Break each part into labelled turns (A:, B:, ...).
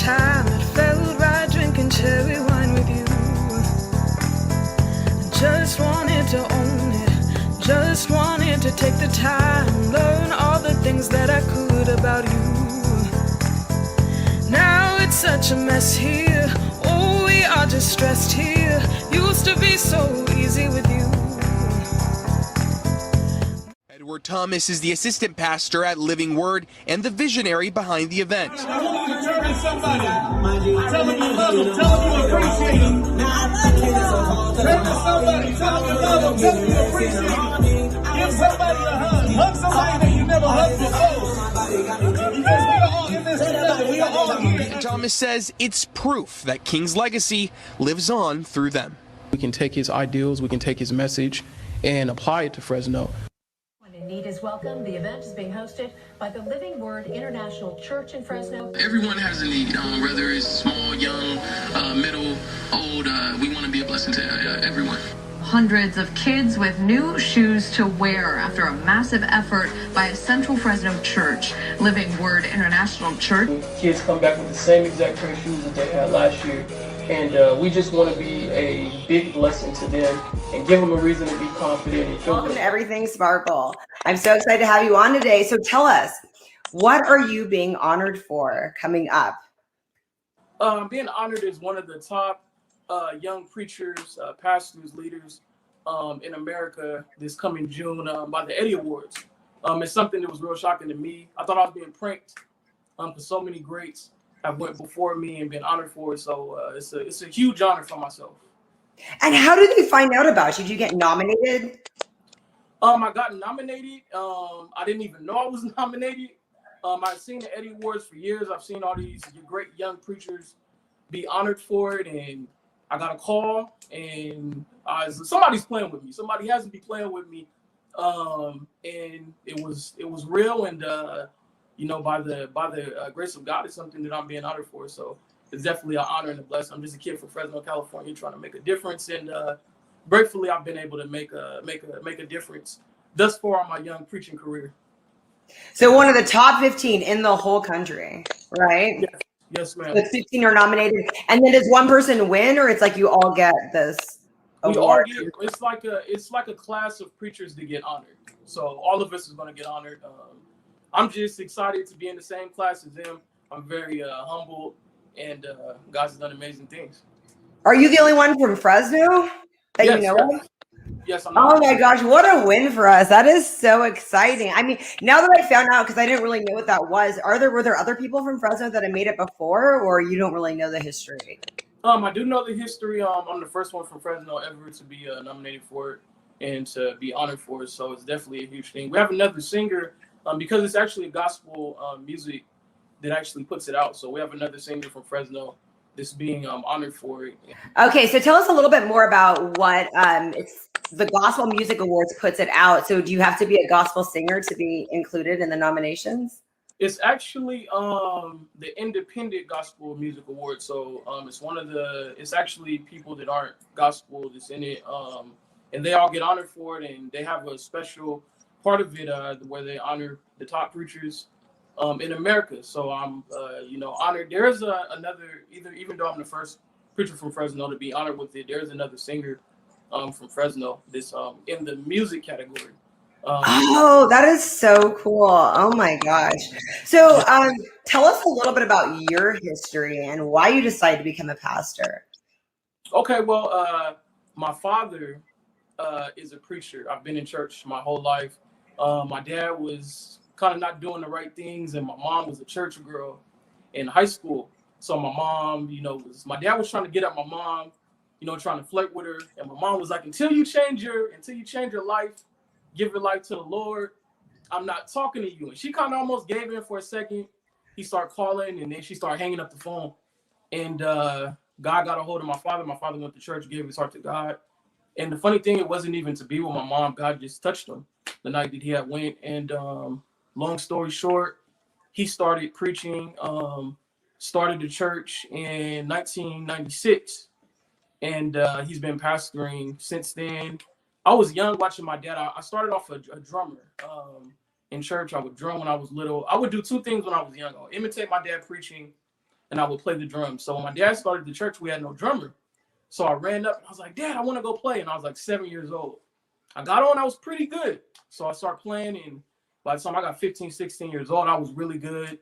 A: time it felt right drinking cherry wine with you. Just wanted to own it, just wanted to take the time, learn all the things that I could about you. Now it's such a mess here, oh we are just stressed here. Used to be so easy with you.
B: Edward Thomas is the assistant pastor at Living Word and the visionary behind the event.
C: I want you to turn to somebody. Tell them you love them. Tell them you appreciate them. Turn to somebody. Tell them you love them. Tell them you appreciate them. Give somebody a hug. Hug somebody that you never hugged before. Because we are all in this together. We are all here.
B: Thomas says it's proof that King's legacy lives on through them.
D: We can take his ideals, we can take his message and apply it to Fresno.
E: Need is welcome. The event is being hosted by the Living Word International Church in Fresno.
F: Everyone has a need, whether it's small, young, middle, old. We want to be a blessing to everyone.
G: Hundreds of kids with new shoes to wear after a massive effort by a Central Fresno church, Living Word International Church.
D: Kids come back with the same exact pair of shoes that they had last year. And we just want to be a big blessing to them and give them a reason to be confident and feel
H: Welcome to Everything Sparkle. I'm so excited to have you on today. So tell us, what are you being honored for coming up?
I: Being honored as one of the top young preachers, pastors, leaders in America this coming June by the Eddie Awards. It's something that was real shocking to me. I thought I was being pranked for so many greats have went before me and been honored for it. So it's a huge honor for myself.
H: And how did they find out about you? Did you get nominated?
I: I got nominated. I didn't even know I was nominated. I've seen the Eddie Awards for years. I've seen all these great young preachers be honored for it. And I got a call and somebody's playing with me. Somebody has to be playing with me. And it was real. And, by the grace of God, it's something that I'm being honored for. So it's definitely an honor and a blessing. I'm just a kid from Fresno, California, trying to make a difference. And gratefully, I've been able to make a difference thus far in my young preaching career.
H: So one of the top 15 in the whole country, right?
I: Yes, ma'am.
H: The 15 are nominated. And then does one person win, or it's like you all get this award?
I: It's like a class of preachers that get honored. So all of us is going to get honored. I'm just excited to be in the same class as them. I'm very humbled, and God's done amazing things.
H: Are you the only one from Fresno that you know of?
I: Yes, I'm.
H: Oh my gosh, what a win for us. That is so exciting. I mean, now that I found out, because I didn't really know what that was, were there other people from Fresno that have made it before, or you don't really know the history?
I: I do know the history. I'm the first one from Fresno ever to be nominated for it and to be honored for it. So it's definitely a huge thing. We have another singer. Because it's actually gospel music that actually puts it out. So we have another singer from Fresno that's being honored for it.
H: Okay, so tell us a little bit more about what it's the Gospel Music Awards puts it out. So do you have to be a gospel singer to be included in the nominations?
I: It's actually the Independent Gospel Music Award. So it's actually people that aren't gospel that's in it. And they all get honored for it, and they have a special part of it where they honor the top preachers in America. So I'm honored. There is another, even though I'm the first preacher from Fresno to be honored with it, there's another singer from Fresno that's in the music category.
H: Oh, that is so cool. Oh my gosh. So tell us a little bit about your history and why you decided to become a pastor.
I: Okay, well, my father is a preacher. I've been in church my whole life. My dad was kind of not doing the right things, and my mom was a church girl in high school. So my mom, my dad was trying to get at my mom, trying to flirt with her, and my mom was like, until you change your life, give your life to the Lord, I'm not talking to you. And she kind of almost gave in for a second. He started calling, and then she started hanging up the phone. And God got a hold of my father. My father went to church, gave his heart to God. And the funny thing, it wasn't even to be with my mom. God just touched him the night that he had went. And long story short, he started preaching, started the church in 1996. And he's been pastoring since then. I was young watching my dad. I started off a drummer in church. I would drum when I was little. I would do two things when I was young. I would imitate my dad preaching, and I would play the drums. So when my dad started the church, we had no drummer. So I ran up and I was like, Dad, I want to go play. And I was like 7 years old. I got on, I was pretty good. So I started playing, and by the time I got 15, 16 years old, I was really good.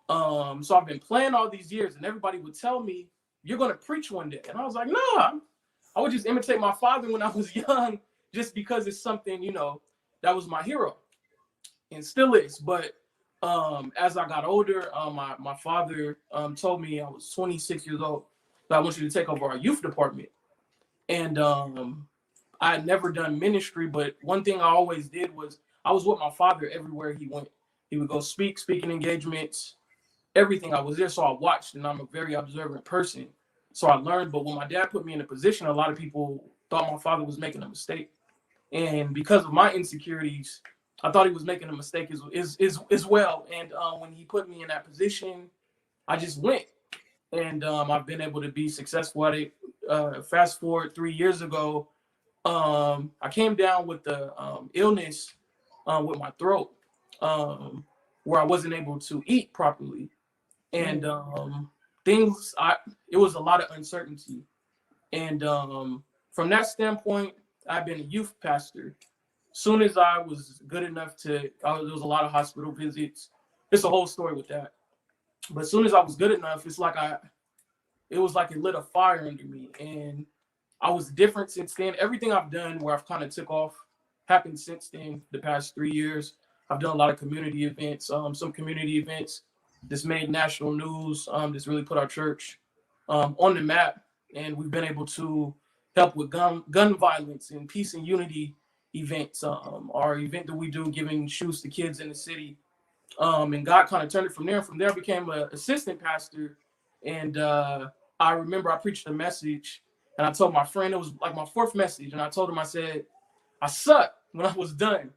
I: So I've been playing all these years, and everybody would tell me, you're going to preach one day. And I was like, no, I would just imitate my father when I was young, just because it's something, you know, that was my hero and still is. But as I got older, my father told me, I was 26 years old, that I want you to take over our youth department. And I had never done ministry, but one thing I always did was I was with my father everywhere he went. He would go speaking engagements, everything. I was there, so I watched, and I'm a very observant person. So I learned, but when my dad put me in a position, a lot of people thought my father was making a mistake. And because of my insecurities, I thought he was making a mistake as well. And when he put me in that position, I just went. And I've been able to be successful at it. Fast forward 3 years ago, I came down with the illness with my throat, where I wasn't able to eat properly. And it was a lot of uncertainty. And from that standpoint, I've been a youth pastor. Soon as I was good enough there was a lot of hospital visits. It's a whole story with that. But as soon as I was good enough, it was like it lit a fire under me. And I was different since then. Everything I've done where I've kind of took off happened since then, the past 3 years. I've done a lot of community events, some community events that's made national news, that's really put our church on the map. And we've been able to help with gun violence and peace and unity events. Our event that we do, giving shoes to kids in the city. And God kind of turned it from there. From there, I became an assistant pastor. And I remember I preached a message, and I told my friend, it was like my fourth message. And I told him, I said, I sucked when I was done.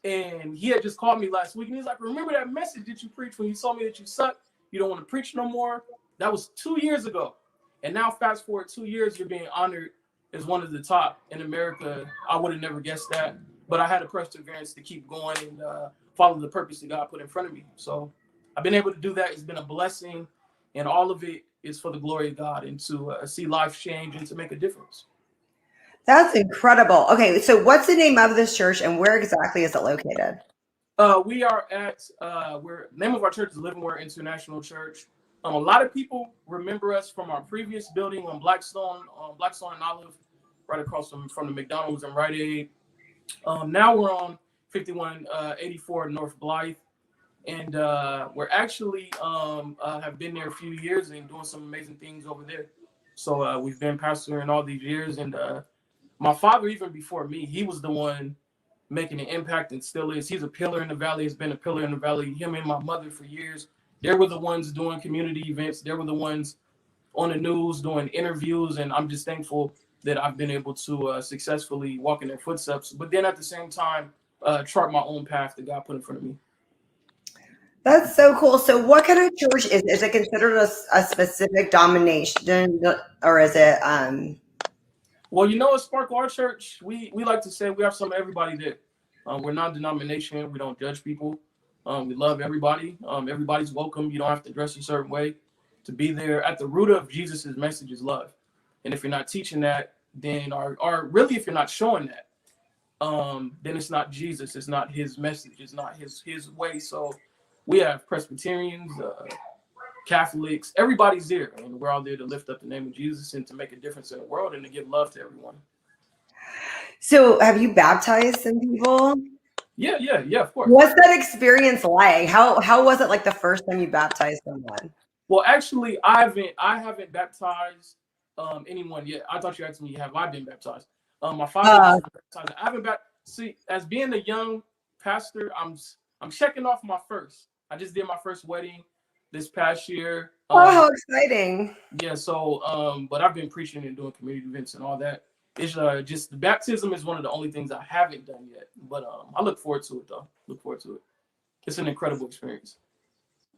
I: And he had just called me last week, and he's like, remember that message that you preached when you told me that you suck? You don't want to preach no more? That was 2 years ago. And now fast forward 2 years, you're being honored as one of the top in America. I would have never guessed that. But I had a perseverance to keep going and follow the purpose that God put in front of me. So I've been able to do that. It's been a blessing. And all of it is for the glory of God, and to see life change and to make a difference.
H: That's incredible. Okay, so what's the name of this church, and where exactly is it located?
I: We are at name of our church is Living Word International Church. A lot of people remember us from our previous building on Blackstone and Olive, right across from the McDonald's and Rite Aid. Now we're on 5184 North Blythe. And we're actually have been there a few years and doing some amazing things over there. So we've been pastoring all these years. And my father, even before me, he was the one making an impact, and still is. He's a pillar in the valley, has been a pillar in the valley. Him and my mother for years. They were the ones doing community events. They were the ones on the news doing interviews. And I'm just thankful that I've been able to successfully walk in their footsteps. But then at the same time, chart my own path that God put in front of me.
H: That's so cool. So what kind of church is it? Is it considered a specific domination, or is it
I: Well, you know, at Sparkle, our church, we like to say we have some of everybody there. We're non-denomination. We don't judge people. We love everybody. Everybody's welcome. You don't have to dress a certain way to be there. At the root of Jesus's message is love. And if you're not teaching that, then or really if you're not showing that, then it's not Jesus. It's not his message. It's not his way. So we have Presbyterians, Catholics, everybody's there, and we're all there to lift up the name of Jesus and to make a difference in the world and to give love to everyone.
H: So have you baptized some people?
I: Yeah, of course.
H: What's that experience like? How was it like the first time you baptized someone?
I: Well, actually, I haven't baptized anyone yet. I thought you asked me, have I been baptized? My father was baptized. I haven't see, as being a young pastor, I'm checking off my first. I just did my first wedding this past year.
H: Oh, how exciting.
I: Yeah, so but I've been preaching and doing community events and all that. It's just the baptism is one of the only things I haven't done yet. But I look forward to it though. Look forward to it. It's an incredible experience.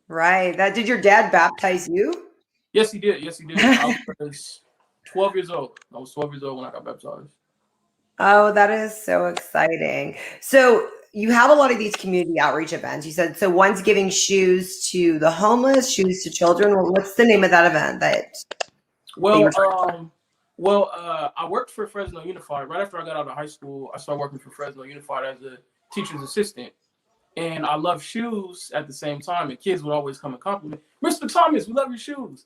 H: Right. Did your dad baptize you?
I: Yes, he did. I was 12 years old. I was 12 years old when I got baptized.
H: Oh, that is so exciting. So you have a lot of these community outreach events. You said so one's giving shoes to the homeless, shoes to children. What's the name of that event
I: Well, I worked for Fresno Unified. Right after I got out of high school, I started working for Fresno Unified as a teacher's assistant. And I love shoes at the same time. And kids would always come and compliment, Mr. Thomas, we love your shoes.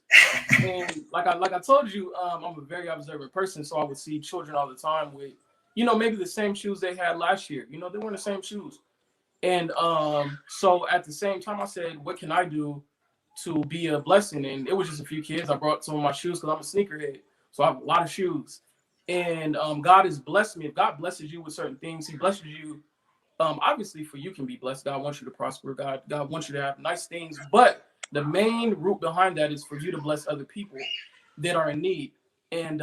I: And like I told you, I'm a very observant person. So I would see children all the time with, maybe the same shoes they had last year. They weren't the same shoes. And so at the same time, I said, what can I do to be a blessing? And it was just a few kids. I brought some of my shoes because I'm a sneakerhead. So I have a lot of shoes. And God has blessed me. If God blesses you with certain things, he blesses you. Obviously, for you can be blessed. God wants you to prosper. God wants you to have nice things. But the main root behind that is for you to bless other people that are in need. And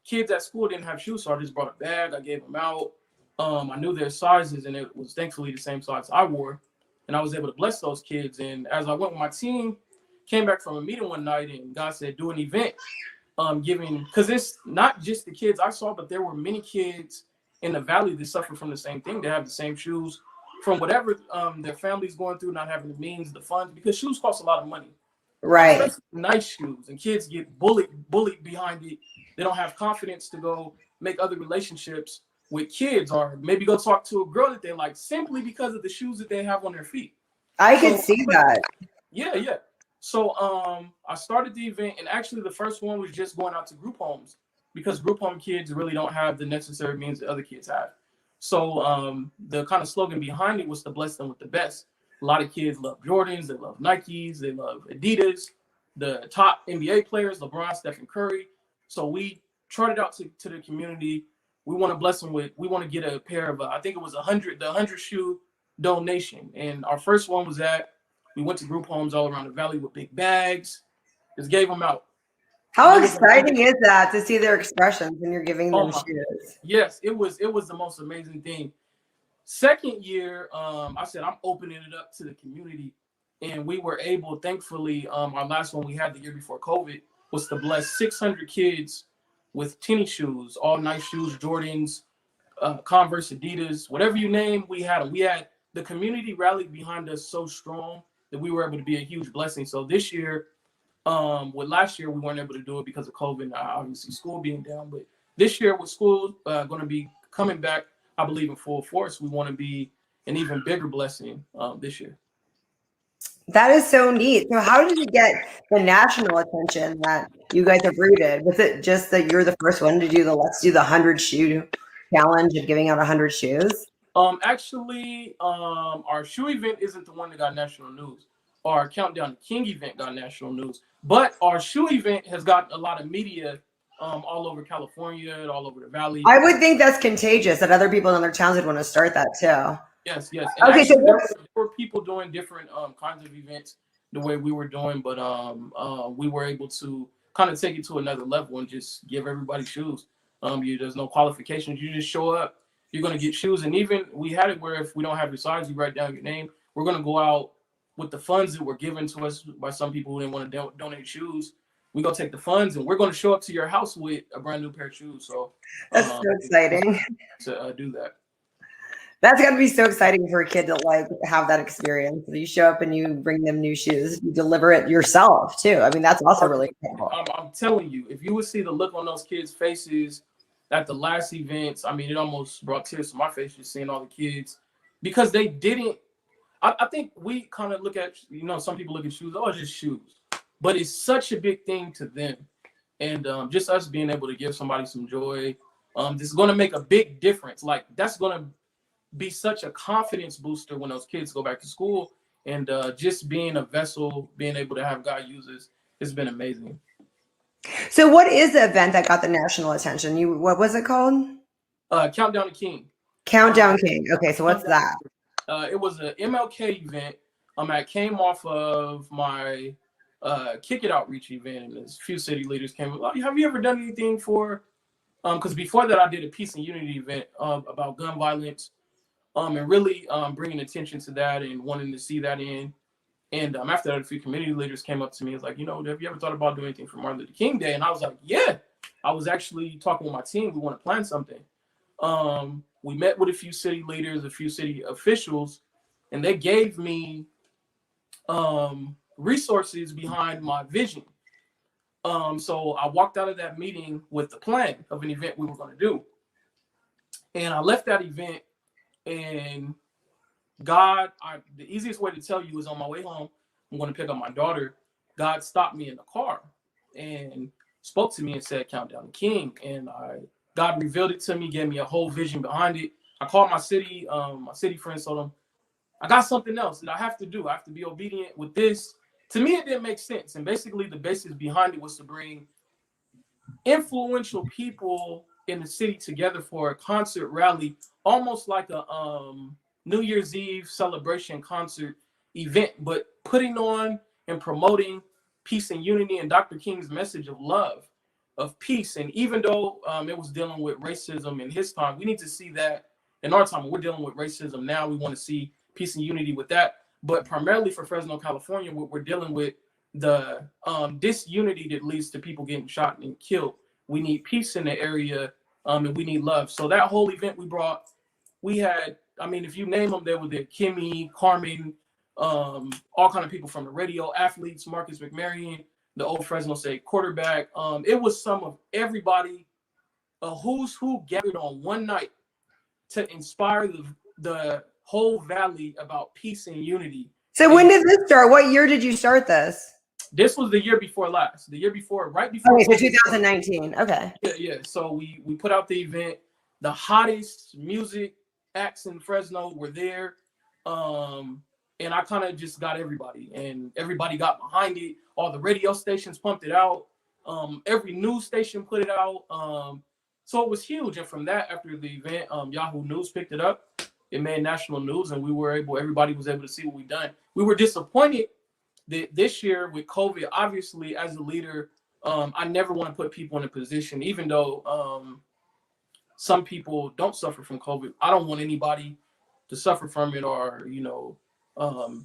I: kids at school didn't have shoes, so I just brought a bag. I gave them out. I knew their sizes, and it was thankfully the same size I wore. And I was able to bless those kids. And as I went with my team, came back from a meeting one night, and God said, do an event, giving, because it's not just the kids I saw, but there were many kids in the valley that suffer from the same thing. They have the same shoes from whatever their family's going through, not having the means, the funds, because shoes cost a lot of money.
H: Right.
I: Especially nice shoes, and kids get bullied behind it. They don't have confidence to go make other relationships with kids, or maybe go talk to a girl that they like simply because of the shoes that they have on their feet.
H: I can see that.
I: Yeah. So I started the event, and actually the first one was just going out to group homes, because group home kids really don't have the necessary means that other kids have. So the kind of slogan behind it was to bless them with the best. A lot of kids love Jordans, they love Nikes, they love Adidas, the top NBA players, LeBron, Stephen Curry. So we trotted out to the community. We want to bless them with, we want to get a pair of, I think it was the 100 shoe donation. And our first one was that we went to group homes all around the valley with big bags, just gave them out.
H: How exciting is that to see their expressions when you're giving them shoes?
I: Yes, it was the most amazing thing. Second year, I said, I'm opening it up to the community. And we were able, thankfully, our last one we had the year before COVID was to bless 600 kids with tennis shoes, all nice shoes, Jordans, Converse, Adidas, whatever you name, we had them. We had the community rallied behind us so strong that we were able to be a huge blessing. So this year, with last year, we weren't able to do it because of COVID, obviously school being down. But this year with school going to be coming back, I believe in full force, we want to be an even bigger blessing this year.
H: That is so neat. So how did it get the national attention that you guys have rooted? Was it just that you're the first one to do the let's do the 100 shoe challenge of giving out 100 shoes?
I: Actually, our shoe event isn't the one that got national news. Our Countdown to King event got national news, but our shoe event has got a lot of media all over California and all over the valley.
H: I would think that's contagious, that other people in other towns would want to start that too.
I: Yes. And
H: okay,
I: actually, there were people doing different kinds of events the way we were doing, but we were able to kind of take it to another level and just give everybody shoes. There's no qualifications. You just show up, you're going to get shoes. And even we had it where if we don't have your size, you write down your name. We're going to go out with the funds that were given to us by some people who didn't want to donate shoes. We go take the funds, and we're going to show up to your house with a brand new pair of shoes. So
H: that's so exciting
I: to do that.
H: That's got to be so exciting for a kid to like have that experience. You show up and you bring them new shoes. You deliver it yourself too. I mean, that's also really cool.
I: I'm telling you, if you would see the look on those kids' faces at the last events, I mean, it almost brought tears to my face just seeing all the kids, because they didn't. I think we kind of look at, some people look at shoes, oh, it's just shoes. But it's such a big thing to them. And just us being able to give somebody some joy, this is going to make a big difference. Like, that's going to be such a confidence booster when those kids go back to school. And just being a vessel, being able to have God use us, it's been amazing.
H: So what is the event that got the national attention? What was it called?
I: Countdown to King.
H: Countdown King. Okay, so what's that?
I: It was an MLK event. I came off of my Kick It Outreach event, and a few city leaders came. Have you ever done anything for? Because before that, I did a peace and unity event about gun violence, and really bringing attention to that and wanting to see that in. And after that, a few community leaders came up to me and was like, have you ever thought about doing anything for Martin Luther King Day? And I was like, yeah. I was actually talking with my team. We want to plan something. We met with a few city leaders, a few city officials, and they gave me resources behind my vision. So I walked out of that meeting with the plan of an event we were going to do. And I left that event, and the easiest way to tell you is on my way home, I'm going to pick up my daughter. God stopped me in the car and spoke to me and said, "Countdown to King." And God revealed it to me, gave me a whole vision behind it. I called my city friends, told them, "I got something else that I have to do. I have to be obedient with this." To me, it didn't make sense. And basically the basis behind it was to bring influential people in the city together for a concert rally, almost like a New Year's Eve celebration concert event, but putting on and promoting peace and unity and Dr. King's message of love, of peace. And even though it was dealing with racism in his time, we need to see that in our time. We're dealing with racism now. We want to see peace and unity with that. But primarily for Fresno, California, we're dealing with the disunity that leads to people getting shot and killed. We need peace in the area, and we need love. So that whole event we had, I mean, if you name them, they were there. Kimmy, Carmen, all kind of people from the radio, athletes, Marcus McMarion, the old Fresno State quarterback. It was some of everybody, a who's who gathered on one night to inspire the whole valley about peace and unity.
H: So when did this start? What year did you start this?
I: This was the year before last. The year before, right before.
H: Okay, so 2019. Okay.
I: Yeah. So we put out the event. The hottest music acts in Fresno were there. And I kind of just got everybody, and everybody got behind it. All the radio stations pumped it out. Every news station put it out. So it was huge. And from that, after the event, Yahoo News picked it up. It made national news, and everybody was able to see what we done. We were disappointed that this year with COVID, obviously as a leader, I never want to put people in a position, even though some people don't suffer from COVID. I don't want anybody to suffer from it or,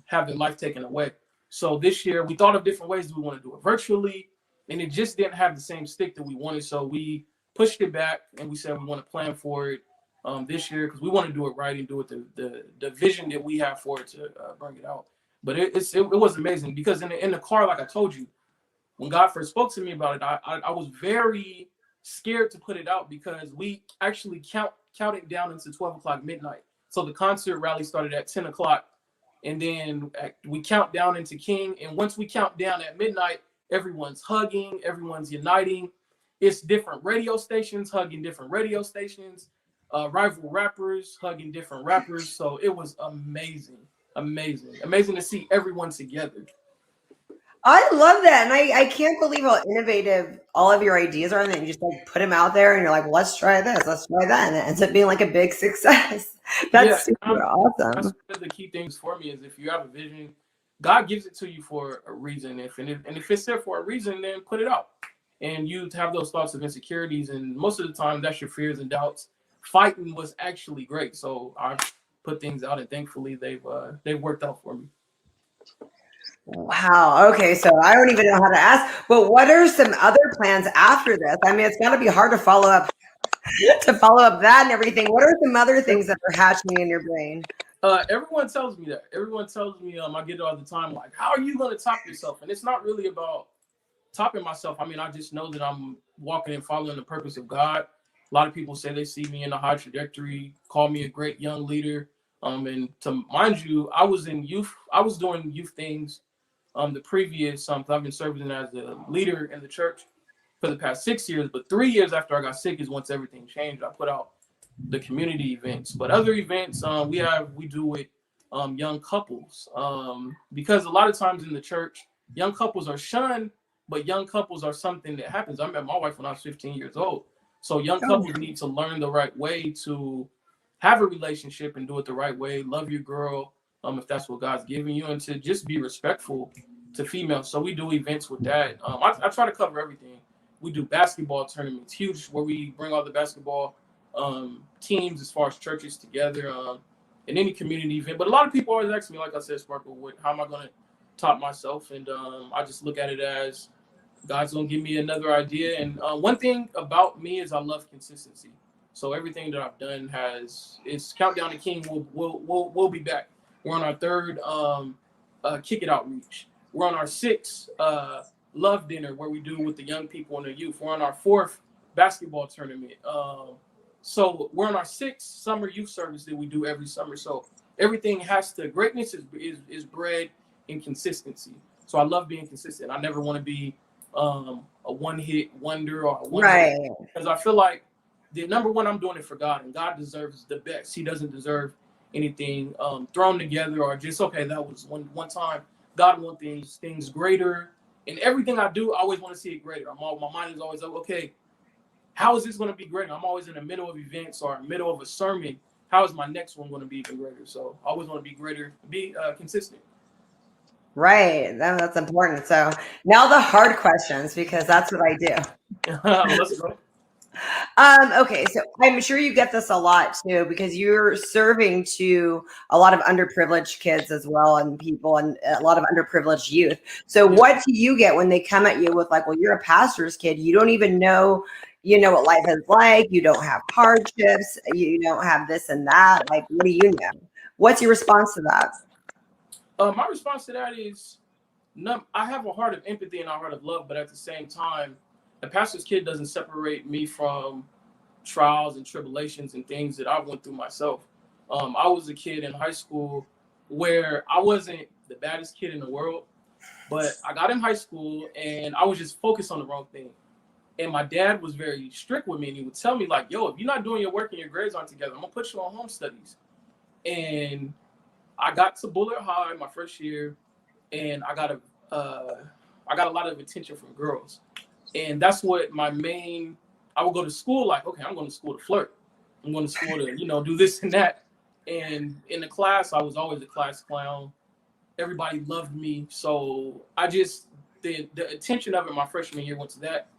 I: have their life taken away. So this year we thought of different ways that we want to do it virtually, and it just didn't have the same stick that we wanted. So we pushed it back, and we said we want to plan for it this year because we want to do it right and do it the vision that we have for it to bring it out. But it was amazing because in the car, like I told you, when God first spoke to me about it, I was very scared to put it out because we actually counted down into 12 o'clock midnight. So the concert rally started at 10 o'clock, and then we count down into King. And once we count down at midnight, everyone's hugging, everyone's uniting. It's different radio stations hugging different radio stations, rival rappers hugging different rappers. So it was amazing to see everyone together.
H: I love that. And I can't believe how innovative all of your ideas are. And then you just put them out there and you're like, well, let's try this, let's try that. And it ends up being like a big success. That's super awesome.
I: That's one of the key things for me is if you have a vision, God gives it to you for a reason. If it's there for a reason, then put it out. And you have those thoughts of insecurities. And most of the time that's your fears and doubts. Fighting was actually great. So I put things out, and thankfully they've worked out for me.
H: Wow. Okay. So I don't even know how to ask, but what are some other plans after this? I mean, it's got to be hard to follow up that and everything. What are some other things that are hatching in your brain?
I: Everyone tells me that. Everyone tells me, I get it all the time. Like, how are you going to top yourself? And it's not really about topping myself. I mean, I just know that I'm walking and following the purpose of God. A lot of people say they see me in a high trajectory, call me a great young leader. And to mind you, I was doing youth things. The previous, I've been serving as a leader in the church for the past 6 years, but 3 years after I got sick is once everything changed. I put out the community events, but other events we do with young couples because a lot of times in the church, young couples are shunned, but young couples are something that happens. I met my wife when I was 15 years old, so young couples need to learn the right way to have a relationship and do it the right way. Love your girl. If that's what God's giving you, and to just be respectful to females. So we do events with that. I try to cover everything. We do basketball tournaments, huge, where we bring all the basketball teams as far as churches together in any community event. But a lot of people always ask me, like I said, Sparkle, how am I going to top myself? And I just look at it as God's going to give me another idea. And one thing about me is I love consistency. So everything that I've done it's Countdown to King. We'll be back. We're on our third Kick It Outreach. We're on our sixth Love Dinner where we do with the young people and the youth. We're on our fourth basketball tournament. So we're on our sixth summer youth service that we do every summer. So everything greatness is bred in consistency. So I love being consistent. I never want to be a one-hit wonder or a one-hit, because I feel like the number one, I'm doing it for God, and God deserves the best. He doesn't deserve anything thrown together or just, okay, that was one time. God wants things greater. And everything I do, I always want to see it greater. My mind is always like, okay, how is this going to be greater? I'm always in the middle of events or middle of a sermon. How is my next one going to be even greater? So I always want to be greater, be consistent.
H: Right. That's important. So now the hard questions, because that's what I do.
I: Let's go.
H: Okay, so I'm sure you get this a lot too, because you're serving to a lot of underprivileged kids as well, and people, and a lot of underprivileged youth. So what do you get when they come at you with like, well, you're a pastor's kid, you don't even know, what life is like, you don't have hardships, you don't have this and that. Like, what do you know? What's your response to that?
I: My response to that is, I have a heart of empathy and a heart of love, but at the same time, a pastor's kid doesn't separate me from trials and tribulations and things that I went through myself. I was a kid in high school where I wasn't the baddest kid in the world, but I got in high school and I was just focused on the wrong thing. And my dad was very strict with me, and he would tell me like, yo, if you're not doing your work and your grades aren't together, I'm gonna put you on home studies. And I got to Bullard High my first year, and I got a lot of attention from girls. And that's what I would go to school like, okay, I'm going to school to flirt. I'm going to school to, do this and that. And in the class, I was always a class clown. Everybody loved me. So the attention of it my freshman year went to that.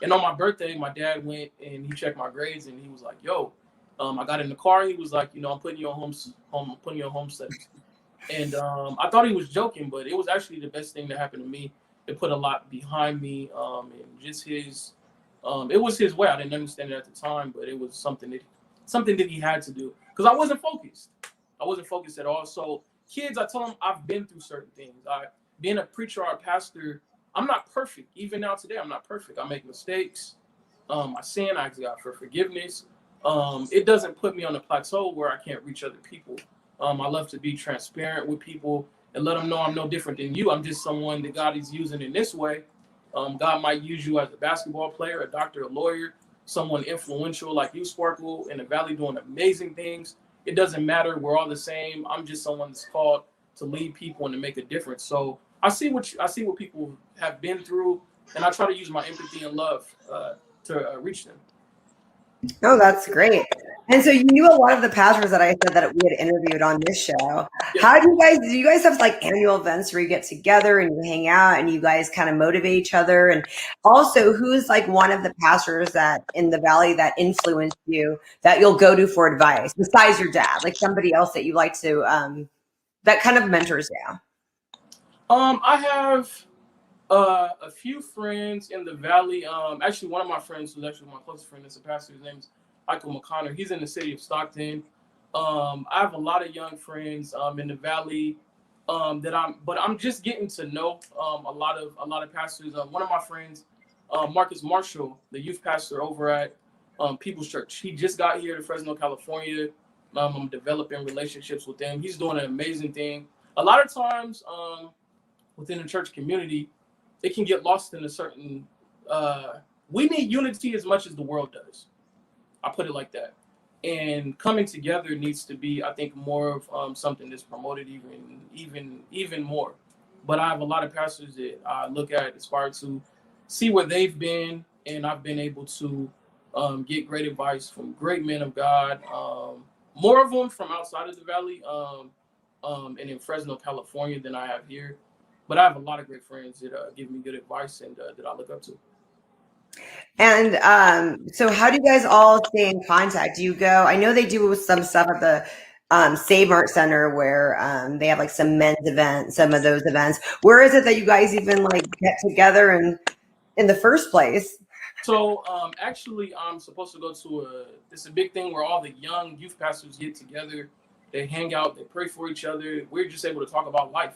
I: And on my birthday, my dad went and he checked my grades, and he was like, yo, I got in the car. He was like, I'm putting you on home studies. And I thought he was joking, but it was actually the best thing that happened to me. It put a lot behind me, and just it was his way. I didn't understand it at the time, but it was something that he had to do, because I wasn't focused. I wasn't focused at all. So kids, I tell them I've been through certain things. Being a preacher or a pastor, I'm not perfect. Even now today, I'm not perfect. I make mistakes. I sin. I ask God for forgiveness. It doesn't put me on a plateau where I can't reach other people. I love to be transparent with people and let them know I'm no different than you. I'm just someone that God is using in this way. God might use you as a basketball player, a doctor, a lawyer, someone influential like you, Sparkle, in the Valley doing amazing things. It doesn't matter. We're all the same. I'm just someone that's called to lead people and to make a difference. So I see what people have been through, and I try to use my empathy and love to reach them.
H: Oh, that's great. And so you knew a lot of the pastors that I said that we had interviewed on this show. How do you guys have like annual events where you get together and you hang out and you guys kind of motivate each other? And also, who's like one of the pastors that in the Valley that influenced you that you'll go to for advice besides your dad, like somebody else that you like to, that kind of mentors you?
I: I have a few friends in the Valley. Actually, one of my friends, who's actually my closest friend, is a pastor. His name's Michael Monroe. He's in the city of Stockton. I have a lot of young friends in the Valley but I'm just getting to know a lot of pastors. One of my friends, Marcus Marshall, the youth pastor over at People's Church. He just got here to Fresno, California. I'm developing relationships with them. He's doing an amazing thing. A lot of times within the church community, it can get lost in a certain, we need unity as much as the world does. I put it like that. And coming together needs to be, I think, more of something that's promoted even more. But I have a lot of pastors that I look at, aspire to see where they've been, and I've been able to get great advice from great men of God. More of them from outside of the Valley and in Fresno, California than I have here. But I have a lot of great friends that give me good advice and that I look up to.
H: And so how do you guys all stay in contact? Do you go, I know they do some stuff at the Save Art Center where they have like some men's events, some of those events. Where is it that you guys even like get together and in the first place?
I: So actually, I'm supposed to go to it's a big thing where all the young youth pastors get together. They hang out, they pray for each other. We're just able to talk about life.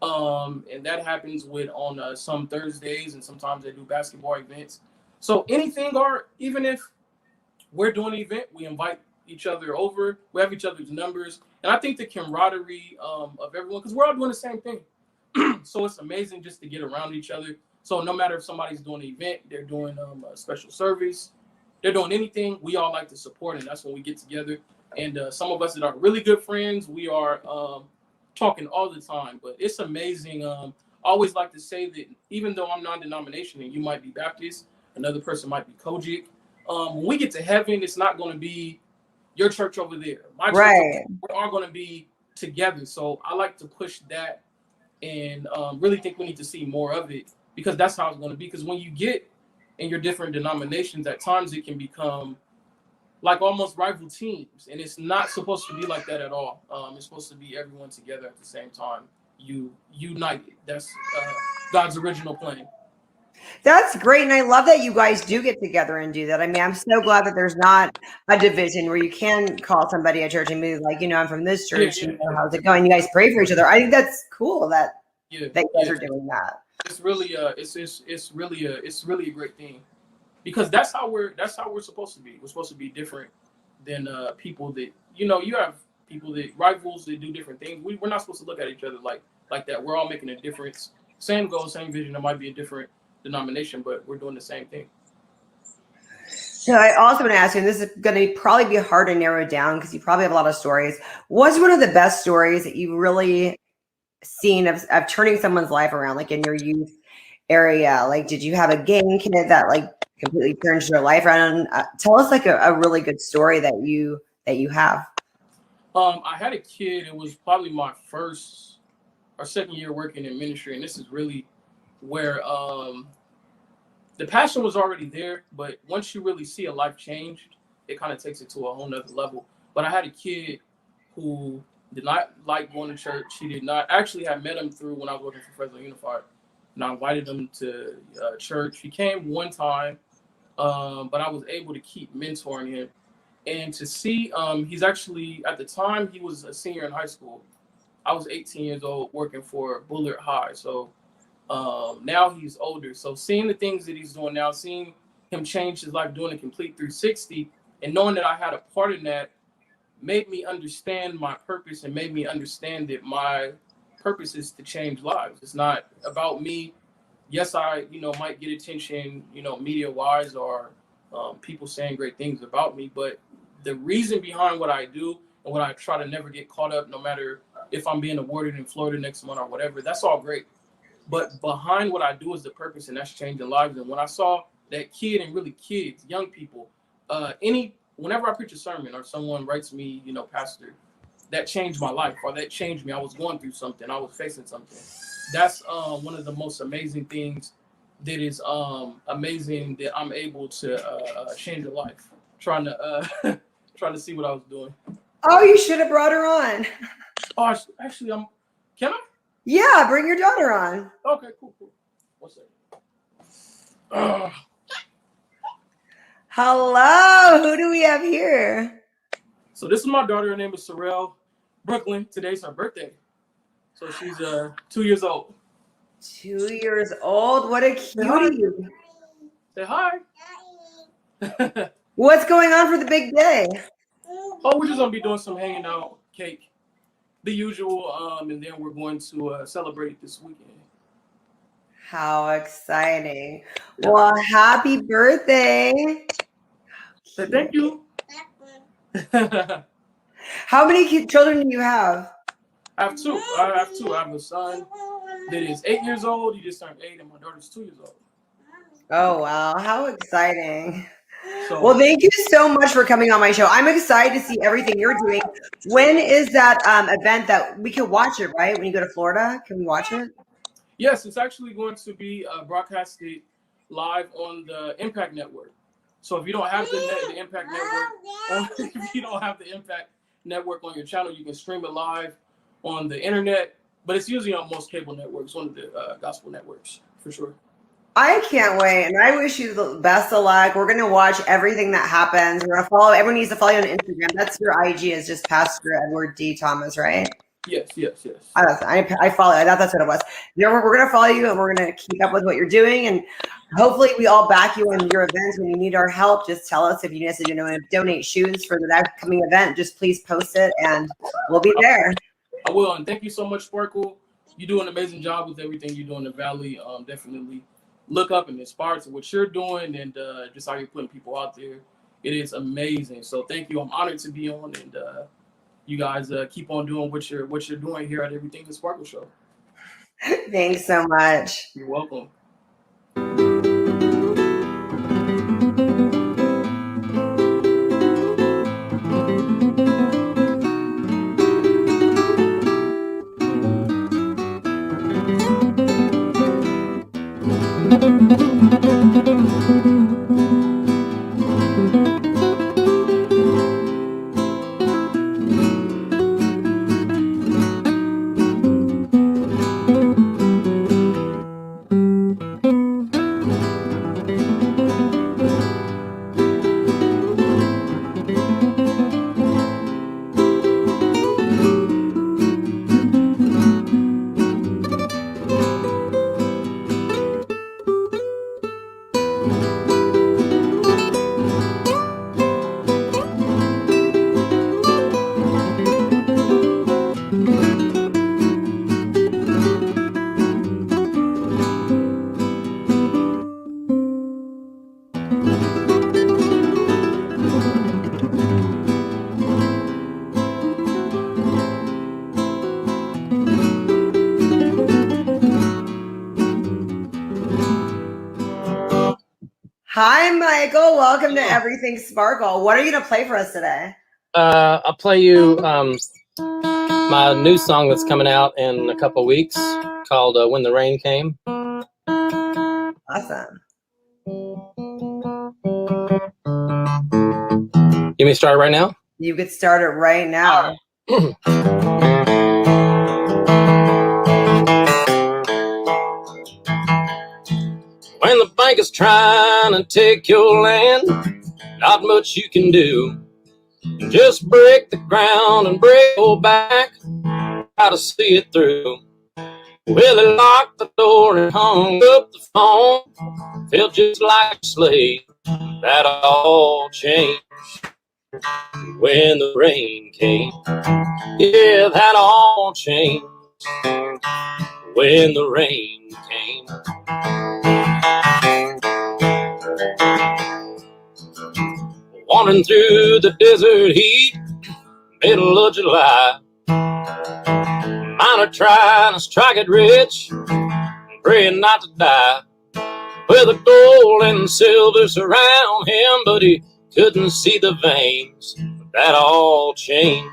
I: And that happens on some Thursdays, and sometimes they do basketball events. So anything, or even if we're doing an event, we invite each other over. We have each other's numbers, and I think the camaraderie of everyone, because we're all doing the same thing. So it's amazing just to get around each other. So no matter if somebody's doing an event, they're doing a special service, they're doing anything, we all like to support, and that's when we get together. And some of us that are really good friends, we are talking all the time. But it's amazing. I always like to say that even though I'm non-denominational and you might be Baptist, another person might be Kojic, when we get to heaven, it's not going to be your church over there, my church over there. We're all going to be together. So I like to push that, and really think we need to see more of it, because that's how it's going to be. Because when you get in your different denominations, at times it can become like almost rival teams, and it's not supposed to be like that at all. It's supposed to be everyone together at the same time, united. That's God's original plan.
H: That's great, and I love that you guys do get together and do that. I mean, I'm so glad that there's not a division where you can call somebody at church and be like, I'm from this church. How's it going? You guys pray for each other. I think that's cool that you guys are doing that.
I: It's really it's really a great thing, because that's how we're supposed to be. We're supposed to be different than people that you have people that rivals that do different things. We're not supposed to look at each other like that. We're all making a difference. Same goal, same vision. It might be a different denomination, but we're doing the same thing.
H: So I also want to ask you, and this is going to probably be hard to narrow down because you probably have a lot of stories. What's one of the best stories that you've really seen of turning someone's life around, like in your youth area? Like, did you have a gang kid that like completely turned your life around? Tell us like a really good story that you have.
I: I had a kid. It was probably my first or second year working in ministry, and this is really where the passion was already there, but once you really see a life changed, it kind of takes it to a whole nother level. But I had a kid who did not like going to church. He did not. Actually, I met him through when I was working for Fresno Unified, and I invited him to church. He came one time, but I was able to keep mentoring him, and to see he's actually, at the time, he was a senior in high school. I was 18 years old working for Bullard High. So now he's older. So seeing the things that he's doing now, seeing him change his life, doing a complete 360, and knowing that I had a part in that, made me understand my purpose and made me understand that my purpose is to change lives. It's not about me. Yes, I, might get attention, media wise, or people saying great things about me. But the reason behind what I do and what I try to never get caught up, no matter if I'm being awarded in Florida next month or whatever, that's all great. But behind what I do is the purpose, and that's changing lives. And when I saw that kid, and really kids, young people, whenever I preach a sermon or someone writes me, pastor, that changed my life, or that changed me. I was going through something. I was facing something. That's one of the most amazing things that is amazing, that I'm able to change a life. Trying to see what I was doing.
H: Oh, you should have brought her on.
I: Oh, actually, can I?
H: Yeah, bring your daughter on.
I: Okay, cool. What's that?
H: Hello, who do we have here?
I: So this is my daughter. Her name is Sorrel Brooklyn. Today's her birthday. So she's 2 years old.
H: 2 years old? What a cutie.
I: Say hi.
H: What's going on for the big day?
I: Oh, we're just going to be doing some hanging out, cake. The usual, and then we're going to celebrate this weekend.
H: How exciting. Well, happy birthday.
I: Thank you.
H: How many children do you have?
I: I have two. I have a son that is 8 years old. He just turned 8, and my daughter's 2 years old.
H: Oh, wow. How exciting.
I: So,
H: well, thank you so much for coming on my show. I'm excited to see everything you're doing. When is that event that we can watch it, right? When you go to Florida, can we watch it?
I: Yes, it's actually going to be broadcasted live on the Impact Network. So if you don't have the Impact Network, on your channel, you can stream it live on the internet. But it's usually on most cable networks, one of the gospel networks, for sure.
H: I can't wait, and I wish you the best of luck. We're gonna watch everything that happens. We're gonna follow. Everyone needs to follow you on Instagram. That's your IG is just Pastor Edward D. Thomas, right?
I: Yes.
H: I follow. I thought that's what it was. We're gonna follow you, and we're gonna keep up with what you're doing, and hopefully we all back you on your events. When you need our help, just tell us. If you need us to donate shoes for the upcoming event, just please post it, and we'll be there.
I: I will, and thank you so much, Sparkle. You do an amazing job with everything you do in the Valley. Definitely look up and inspire to what you're doing, and just how you're putting people out there. It is amazing. So thank you. I'm honored to be on, and you guys keep on doing what you're doing here at Everything the Sparkle Show.
H: Thanks so much.
I: You're welcome.
H: Hi, Michael. Welcome to Everything Sparkle. What are you going to play for us today?
J: I'll play you my new song that's coming out in a couple weeks called When the Rain Came.
H: Awesome.
J: You may start right now?
H: You could start it right now.
J: When the bank is trying to take your land, not much you can do. Just break the ground and break your back, try to see it through. Well, he locked the door and hung up the phone. Felt just like a slave. That all changed when the rain came. Yeah, that all changed when the rain came. Wandering through the desert heat, middle of July. Miner trying to strike it rich, praying not to die. Well, the gold and silver surround him, but he couldn't see the veins. That all changed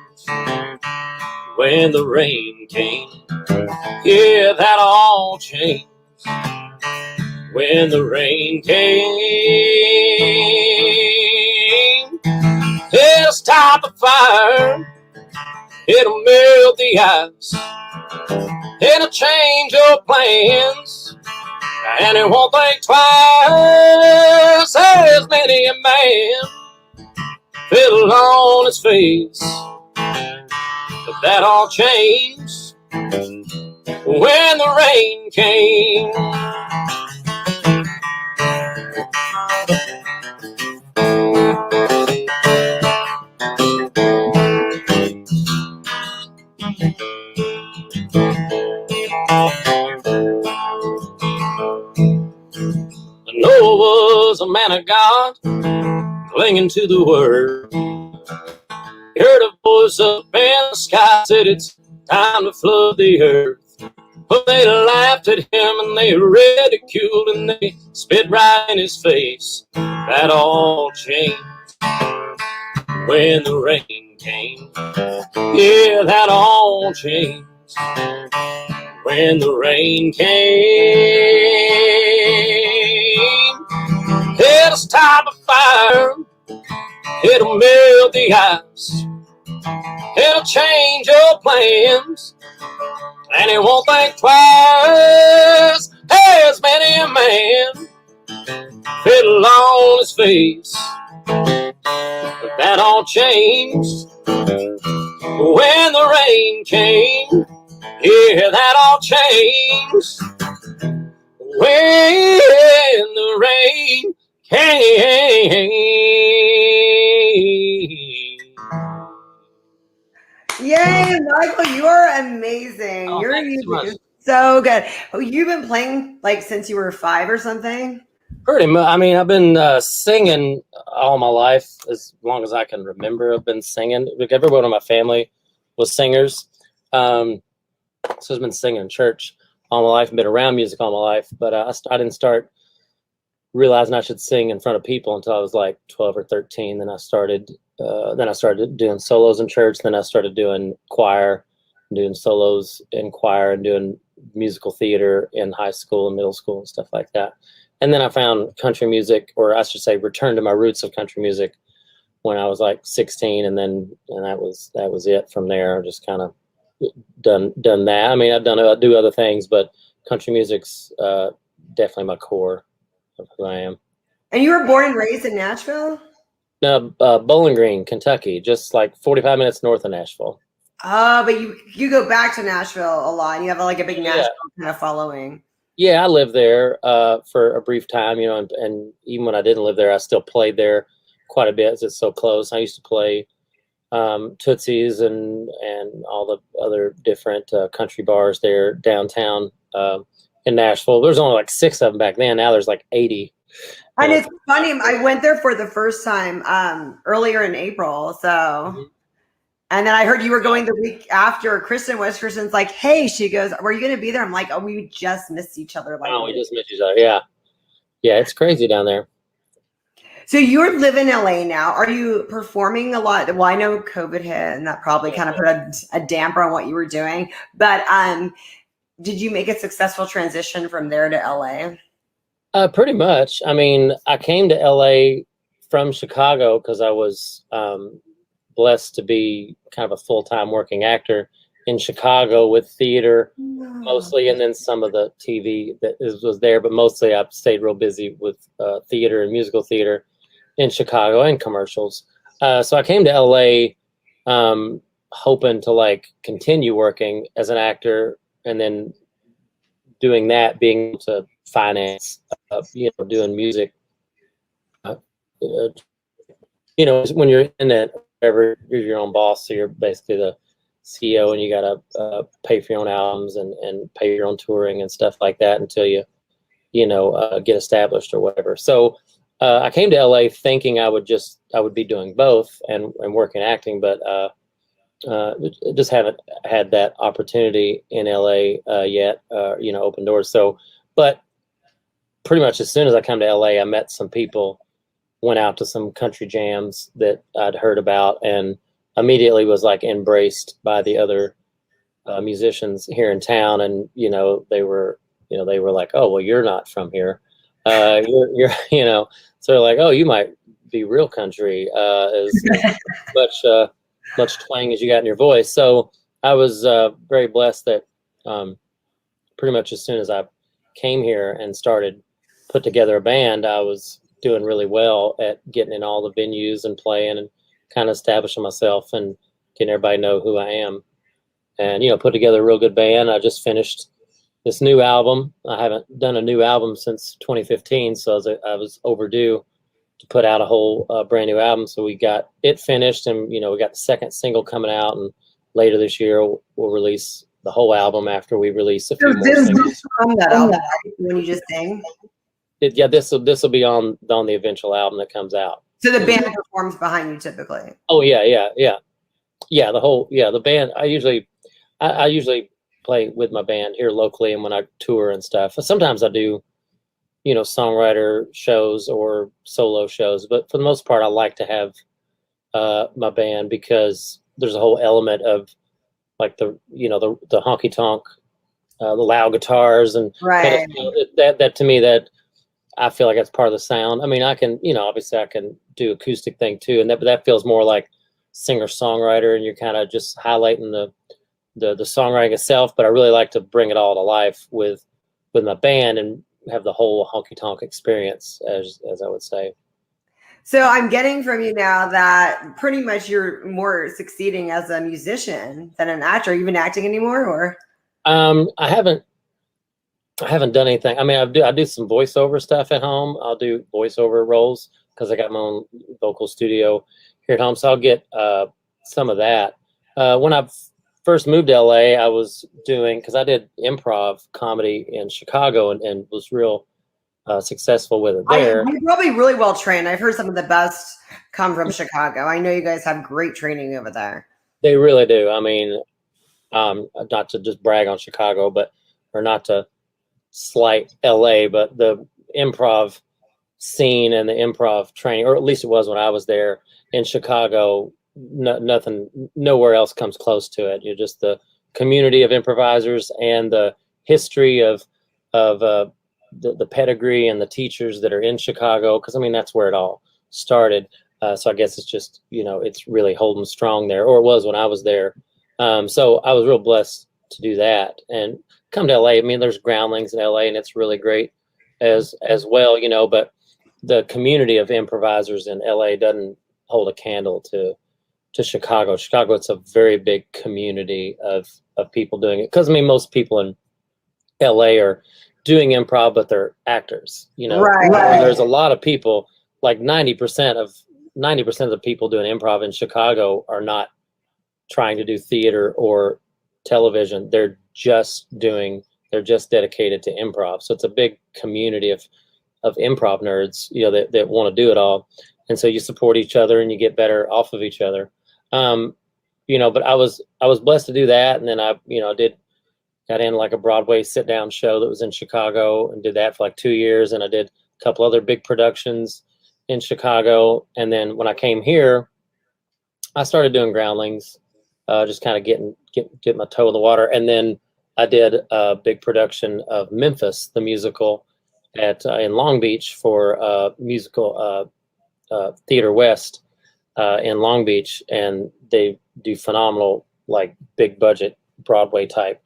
J: when the rain came. Yeah, that all changed when the rain came. It'll start the fire, it'll melt the ice, it'll change your plans, and it won't think twice. There's many a man fell on his face, but that all changed when the rain came. Noah was a man of God, clinging to the word. He heard a voice up in the sky, said it's time to flood the earth. But they laughed at him and they ridiculed and they spit right in his face. That all changed when the rain came. Yeah, that all changed when the rain came. It'll start a fire, it'll melt the ice, it'll change your plans, and it won't think twice. There's many a man fiddle on his face, but that all changed when the rain came. Yeah, that all changed when the rain came.
H: Yay, Michael, you are amazing.
J: Oh,
H: Your
J: thank you so
H: music
J: much.
H: is so good. Oh, you've been playing like since you were 5 or something?
J: Pretty much. I mean, I've been singing all my life, as long as I can remember. I've been singing. Like, everyone in my family was singers. So I've been singing in church all my life and been around music all my life. But I didn't start realizing I should sing in front of people until I was like 12 or 13. Then I started doing solos in church. Then I started doing choir, doing solos in choir, and doing musical theater in high school and middle school and stuff like that. And then I found country music, or I should say returned to my roots of country music when I was like 16. And that was it from there. I just kind of done that. I mean, I do other things, but country music's definitely my core of who I am.
H: And you were born and raised in Nashville?
J: No, Bowling Green, Kentucky, just like 45 minutes north of Nashville.
H: Oh, but you go back to Nashville a lot, and you have like a big Nashville kind of following.
J: Yeah, I lived there for a brief time, and even when I didn't live there, I still played there quite a bit. It's so close. I used to play Tootsie's and all the other different country bars there downtown in Nashville. There's only like 6 of them back then. Now there's like 80.
H: And it's funny, I went there for the first time earlier in April. So, and then I heard you were going the week after. Kristen was. Kristen's like, hey, she goes, were you going to be there? I'm like, oh, we just missed each other. Like,
J: we just missed each other. Yeah. Yeah, it's crazy down there.
H: So you live in LA now. Are you performing a lot? Well, I know COVID hit, and that probably kind of put a damper on what you were doing. But did you make a successful transition from there to LA?
J: Pretty much. I mean, I came to LA from Chicago because I was blessed to be kind of a full-time working actor in Chicago with theater mostly, and then some of the TV that was there, but mostly I stayed real busy with theater and musical theater in Chicago and commercials. So I came to LA hoping to like continue working as an actor, and then doing that, being able to finance, doing music. When you're in that, whatever, you're your own boss, so you're basically the CEO, and you got to pay for your own albums and pay your own touring and stuff like that until you get established or whatever. So I came to LA thinking I would be doing both and working acting, but just haven't had that opportunity in LA yet. Open doors. So, but pretty much as soon as I come to LA, I met some people, went out to some country jams that I'd heard about, and immediately was like embraced by the other musicians here in town. And they were like, oh, well, you're not from here. You're so they're like, oh, you might be real country, as much twang as you got in your voice. So I was very blessed that pretty much as soon as I came here and started put together a band, I was doing really well at getting in all the venues and playing and kind of establishing myself and getting everybody know who I am, and put together a real good band. I just finished this new album. I haven't done a new album since 2015, so I was overdue to put out a whole brand new album. So we got it finished, and we got the second single coming out, and later this year we'll release the whole album after we release a few more singles.
H: From that album, when you just sing?
J: This will be on the eventual album that comes out.
H: So the band performs behind you typically.
J: Oh yeah. The band. I usually play with my band here locally, and when I tour and stuff. Sometimes I do, songwriter shows or solo shows, but for the most part, I like to have my band, because there's a whole element of like the honky tonk, the loud guitars, and
H: right.
J: That to me, that I feel like that's part of the sound. I mean, I can, obviously I can do acoustic thing too, but that feels more like singer-songwriter, and you're kind of just highlighting the songwriting itself. But I really like to bring it all to life with with my band and have the whole honky tonk experience, as I would say.
H: So I'm getting from you now that pretty much you're more succeeding as a musician than an actor. Are you even acting anymore, or?
J: I haven't done anything. I mean, I do some voiceover stuff at home. I'll do voiceover roles because I got my own vocal studio here at home. So I'll get some of that. When I first moved to LA, I was doing, because I did improv comedy in Chicago and was real successful with it there.
H: You're probably really well trained. I've heard some of the best come from Chicago. I know you guys have great training over there.
J: They really do. I mean, not to just brag on Chicago, or not to slight LA, but the improv scene and the improv training, or at least it was when I was there in Chicago, nothing, nowhere else comes close to it. You're just the community of improvisers and the history of the pedigree and the teachers that are in Chicago. Cause I mean, that's where it all started. So I guess it's just, it's really holding strong there, or it was when I was there. So I was real blessed to do that and come to LA. I mean, there's groundlings in LA and it's really great as well, but the community of improvisers in LA doesn't hold a candle to Chicago. Chicago, it's a very big community of people doing it. Cause I mean, most people in LA are doing improv, but they're actors,
H: Right.
J: There's a lot of people, like 90% of the people doing improv in Chicago are not trying to do theater or television. They're just dedicated to improv. So it's a big community of improv nerds, that want to do it all. And so you support each other and you get better off of each other. But I was blessed to do that. And then I got in like a Broadway sit down show that was in Chicago and did that for like 2 years. And I did a couple other big productions in Chicago. And then when I came here, I started doing groundlings, just kind of get my toe in the water. And then I did a big production of Memphis, the musical in Long Beach for musical Theater West in Long Beach. And they do phenomenal, like big budget Broadway type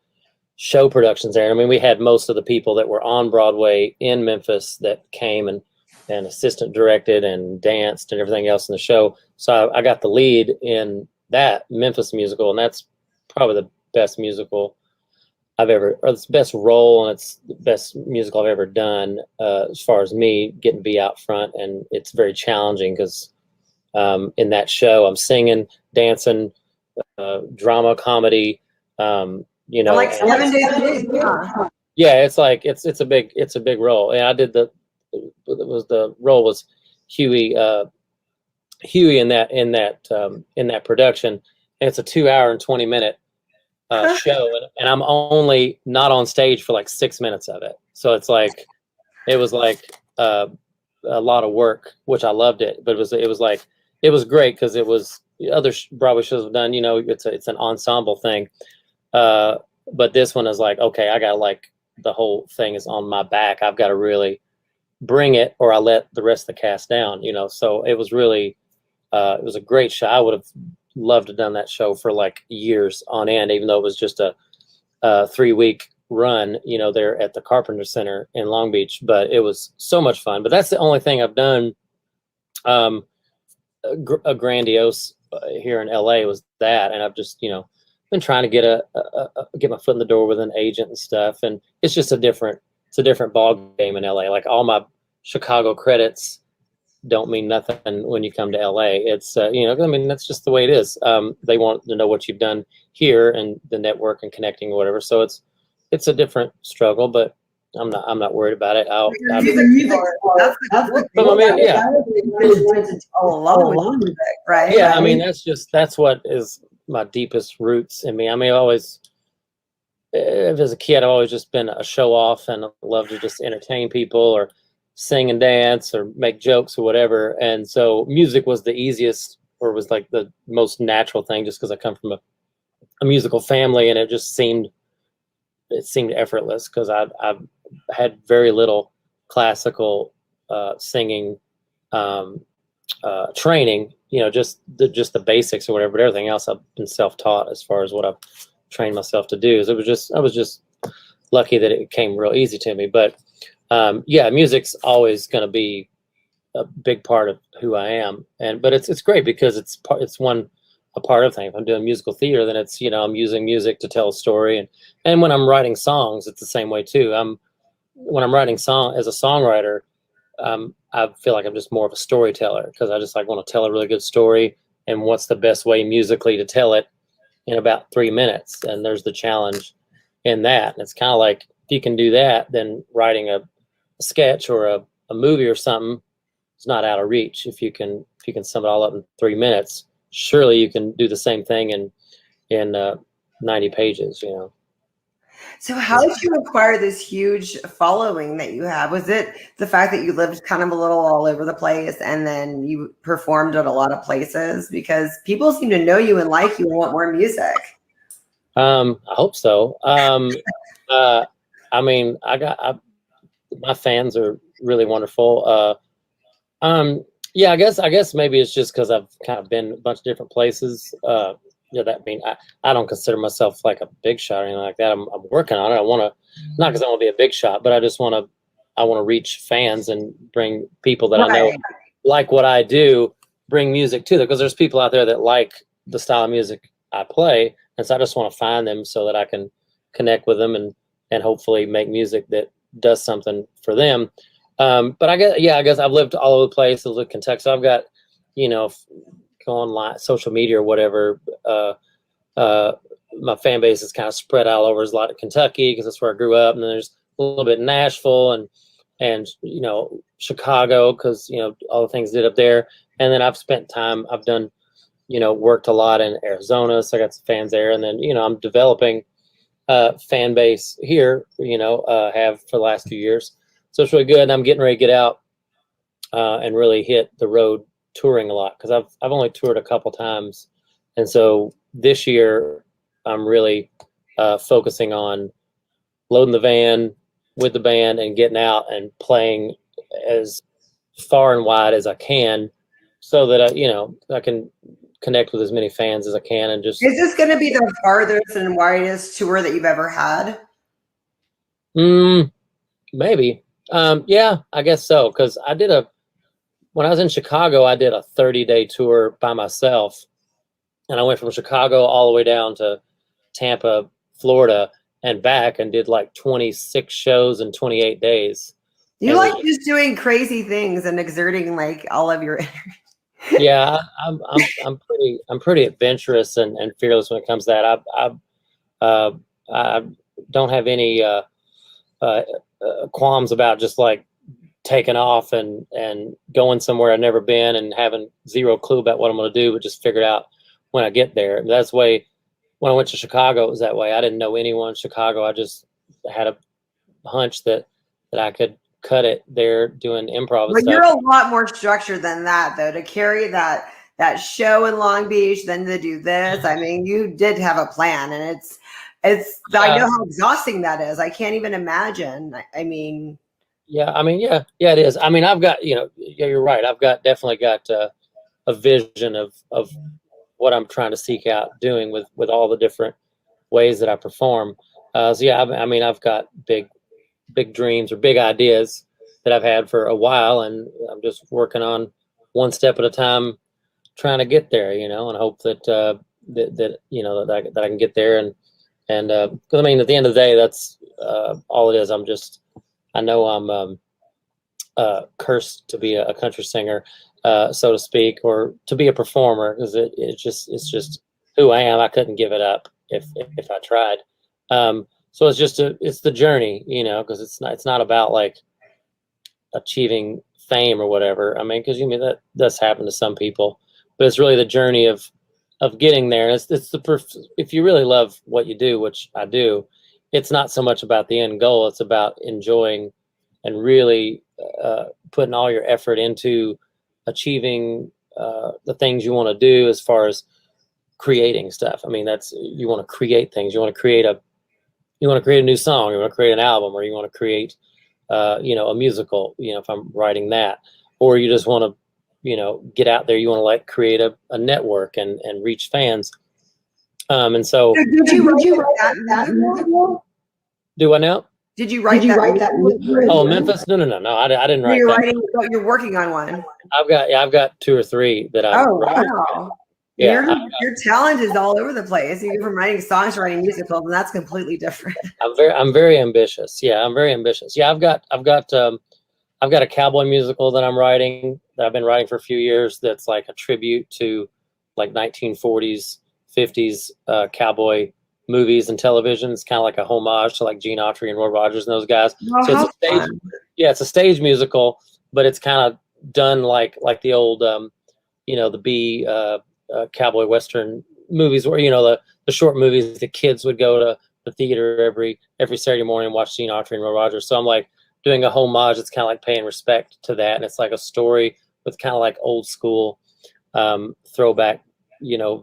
J: show productions there. I mean, we had most of the people that were on Broadway in Memphis that came and assistant directed and danced and everything else in the show. So I got the lead in that Memphis musical, and that's probably the best musical or it's the best role, and it's the best musical I've ever done as far as me getting to be out front. And it's very challenging because in that show, I'm singing, dancing, drama, comedy,
H: like 7 days a week. Huh?
J: Yeah, it's like it's a big role. And I did the role was Huey in that production, and it's a 2 hour and 20 minute show, and I'm only not on stage for like 6 minutes of it. So it was like a lot of work, which I loved it, but it was great because it was other Broadway shows have done, it's an ensemble thing. But this one is like, okay, I got the whole thing is on my back. I've got to really bring it, or I let the rest of the cast down, so it was really, it was a great show. I would have loved to have done that show for like years on end, even though it was just a 3-week run, there at the Carpenter Center in Long Beach, but it was so much fun. But that's the only thing I've done, a grandiose here in LA was that. And I've just, been trying to get my foot in the door with an agent and stuff. And it's just a different ball game in LA. Like all my Chicago credits don't mean nothing when you come to LA. It's, I mean, that's just the way it is. They want to know what you've done here and the network and connecting or whatever. So it's a different struggle, but I'm not worried about it.
H: Right?
J: Yeah. I mean, that's what is my deepest roots in me. I mean, as a kid, I've always just been a show off and I love to just entertain people or sing and dance or make jokes or whatever. And so music was the easiest, or was like the most natural thing, just because I come from a musical family, and it seemed effortless because I've had very little classical singing training, just the basics or whatever, but everything else I've been self-taught as far as what I've trained myself to do. So I was just lucky that it came real easy to me. But yeah, music's always going to be a big part of who I am, but it's great because it's a part of things. If I'm doing musical theater, then it's, I'm using music to tell a story, and when I'm writing songs, it's the same way too. When I'm writing song as a songwriter, I feel like I'm just more of a storyteller because I just want to tell a really good story, and what's the best way musically to tell it in about 3 minutes, and there's the challenge in that. And it's kind of like, if you can do that, then writing a sketch or a movie or something is not out of reach. If you can sum it all up in 3 minutes, surely you can do the same thing in 90 pages.
H: So how did you acquire this huge following that you have? Was it the fact that you lived kind of a little all over the place and then you performed at a lot of places? Because people seem to know you and like you and want more music.
J: I hope so. I mean, my fans are really wonderful. Yeah, I guess maybe it's just because I've kind of been a bunch of different places. I don't consider myself like a big shot or anything like that. I'm working on it. Not because I want to be a big shot, but I want to reach fans and bring people that I know like what I do, bring music to them, because there's people out there that like the style of music I play, and so I just want to find them so that I can connect with them and hopefully make music that does something for them. But I guess I've lived all over the place. I lived in Kentucky, so I've got, go online, social media or whatever. My fan base is kind of spread all over. There's a lot of Kentucky because that's where I grew up, and then there's a little bit in Nashville and Chicago because all the things I did up there. And then I've done worked a lot in Arizona, so I got some fans there. And then I'm developing fan base here. Have for the last few years. So it's really good. And I'm getting ready to get out and really hit the road touring a lot, because I've only toured a couple times. And so this year I'm really focusing on loading the van with the band and getting out and playing as far and wide as I can, so that I can connect with as many fans as I can. And just,
H: is this going to be the farthest and widest tour that you've ever had?
J: Maybe. Yeah, I guess so. Because when I was in Chicago, I did a 30-day tour by myself, and I went from Chicago all the way down to Tampa, Florida, and back, and did like 26 shows in 28 days.
H: You like just doing crazy things and exerting like all of your energy.
J: Yeah, I'm pretty adventurous and fearless when it comes to that. I don't have any qualms about just like taking off and going somewhere I've never been and having zero clue about what I'm going to do, but just figure it out when I get there. And that's the way when I went to Chicago, it was that way. I didn't know anyone in Chicago. I just had a hunch that I could cut it there doing improv.
H: But you're a lot more structured than that, though, to carry that show in Long Beach, then to do this. I mean, you did have a plan, and it's I know how exhausting that is. I can't even imagine. I mean,
J: yeah, it is. I mean, I've got, yeah, you're right. I've definitely got a vision of what I'm trying to seek out doing with all the different ways that I perform. So yeah, I've got big dreams or big ideas that I've had for a while, and I'm just working on one step at a time, trying to get there, and hope that that I can get there. And because I mean, at the end of the day, that's all it is. I know I'm cursed to be a country singer, so to speak, or to be a performer, because it's just who I am. I couldn't give it up if I tried. So it's the journey, because it's not about like achieving fame or whatever. I mean, because that does happen to some people, but it's really the journey of getting there. And if you really love what you do, which I do, it's not so much about the end goal. It's about enjoying and really putting all your effort into achieving the things you want to do as far as creating stuff. I mean, you want to create things. You want to create a new song. You want to create an album, or you want to create, a musical. If I'm writing that, or you just want to, get out there. You want to like create a network and reach fans. And so,
H: did you write that musical?
J: Do what now?
H: Did you write that?
J: Oh, Memphis? No. I didn't write
H: You're
J: that.
H: writing. You're working on one.
J: I've got 2 or 3 that I've.
H: Oh wow!
J: Yeah,
H: your talent is all over the place. You go from writing songs to writing musicals, and that's completely different.
J: I'm very ambitious. Yeah, I'm very ambitious. Yeah, I've got a cowboy musical that I'm writing that I've been writing for a few years. That's like a tribute to like 1940s, 50s cowboy movies and television. It's kind of like a homage to like Gene Autry and Roy Rogers and those guys.
H: Oh,
J: So it's a stage musical, but it's kind of done like the old the B cowboy western movies where the short movies the kids would go to the theater every Saturday morning and watch Gene Autry and Roy Rogers. So I'm like doing a homage. It's kind of like paying respect to that, and it's like a story with kind of like old school throwback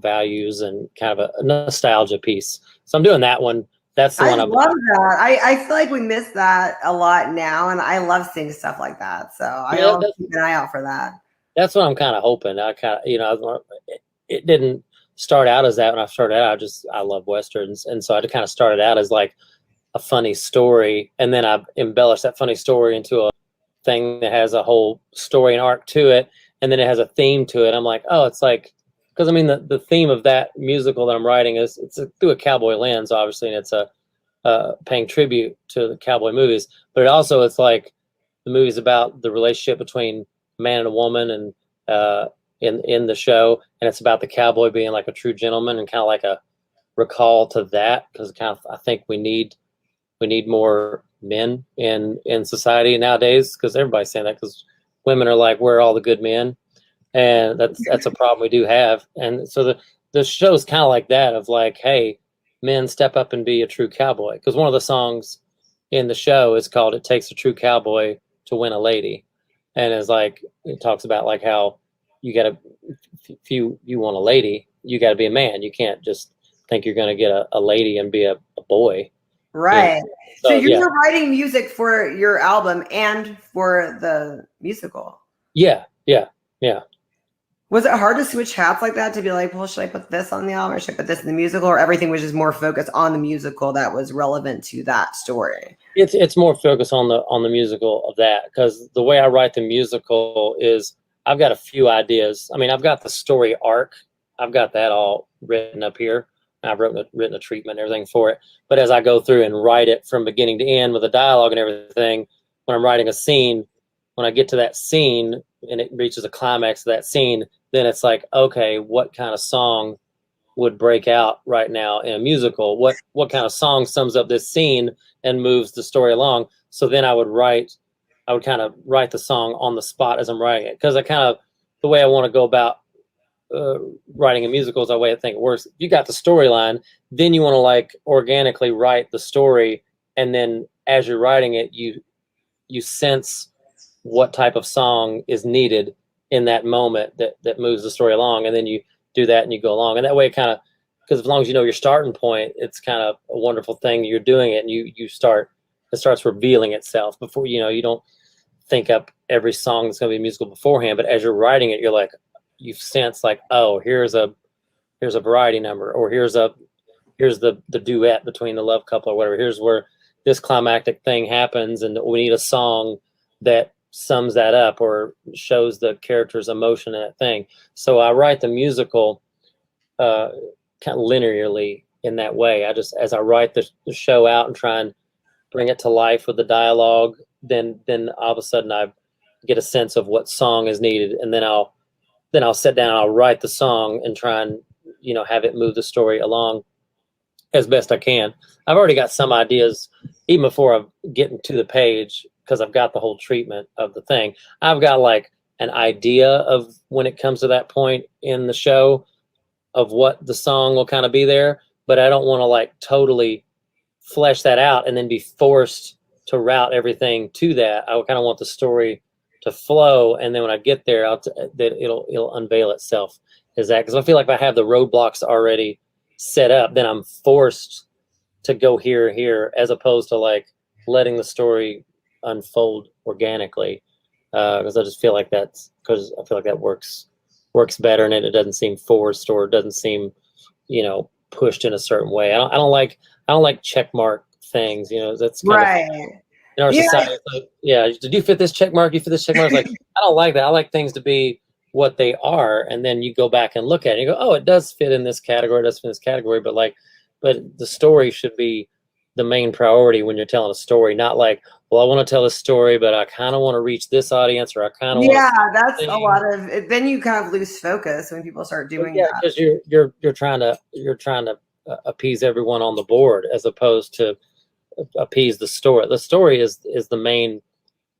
J: values and kind of a nostalgia piece. So I'm doing that one. That's the one
H: I love that. I feel like we miss that a lot now, and I love seeing stuff like that. So I'll keep an eye out for that.
J: That's what I'm kind of hoping. I kind of, it didn't start out as that when I started out. I love westerns, and so I kind of started out as like a funny story, and then I embellished that funny story into a thing that has a whole story and arc to it, and then it has a theme to it. I'm like, oh, it's like, because I mean the theme of that musical that I'm writing is through a cowboy lens, obviously, and it's paying tribute to the cowboy movies, but it's like the movie's about the relationship between a man and a woman, and in the show, and it's about the cowboy being like a true gentleman, and kind of like a recall to that, because kind of I think we need more men in society nowadays, because everybody's saying that, because women are like, where are all the good men? And that's a problem we do have. And so the show's kind of like that, of like, hey, men, step up and be a true cowboy. Because one of the songs in the show is called "It Takes a True Cowboy to Win a Lady," and it's like, it talks about like how you gotta, if you want a lady, you gotta be a man. You can't just think you're gonna get a lady and be a boy.
H: Right. So you're
J: yeah.
H: writing music for your album and for the musical.
J: Yeah.
H: Was it hard to switch hats like that, to be like, well, should I put this on the album, or should I put this in the musical, or everything was just more focused on the musical that was relevant to that story?
J: It's more focused on the musical of that, because the way I write the musical is I've got a few ideas. I mean, I've got the story arc. I've got that all written up here. I've written a treatment and everything for it. But as I go through and write it from beginning to end with the dialogue and everything, when I'm writing a scene, when I get to that scene and it reaches a climax of that scene, then it's like, okay, what kind of song would break out right now in a musical? What kind of song sums up this scene and moves the story along? So then I would kind of write the song on the spot as I'm writing it, because the way I want to go about writing a musical is the way I think it works. If you got the storyline, then you want to like organically write the story, and then as you're writing it, you sense what type of song is needed in that moment that moves the story along, and then you do that and you go along, and that way it kind of, because as long as you know your starting point, it's kind of a wonderful thing. You're doing it, and it starts revealing itself before you don't think up every song that's going to be musical beforehand, but as you're writing it, you're like, you sense like, oh, here's a variety number, or here's the duet between the love couple or whatever. Here's where this climactic thing happens, and we need a song that sums that up or shows the character's emotion in that thing. So I write the musical kind of linearly in that way. As I write the show out and try and bring it to life with the dialogue, then all of a sudden I get a sense of what song is needed, and then I'll sit down and I'll write the song and try and have it move the story along as best I can. I've already got some ideas even before I get into the page, because I've got the whole treatment of the thing. I've got like an idea of when it comes to that point in the show of what the song will kind of be there, but I don't want to like totally flesh that out and then be forced to route everything to that. I kind of want the story to flow, and then when I get there, it'll unveil itself as that. Because I feel like if I have the roadblocks already set up, then I'm forced to go here, as opposed to like letting the story unfold organically. Because I just feel like that works better, and it doesn't seem forced, or it doesn't seem pushed in a certain way. I don't like checkmark things. You know, that's kind of
H: Right.
J: in our
H: Yeah.
J: society. It's like, yeah, did you fit this check mark? You fit this check mark? It's like, I don't like that. I like things to be what they are, and then you go back and look at it and you go, oh, it does fit in this category, it does fit in this category, but the story should be the main priority when you're telling a story, not like, well, I want to tell a story, but I kind of want to reach this audience, or I kind of
H: Yeah,
J: want to
H: that's a lot of it. Then you kind of lose focus when people start doing
J: yeah,
H: that.
J: because you're trying to appease everyone on the board as opposed to appease the story. The story is the main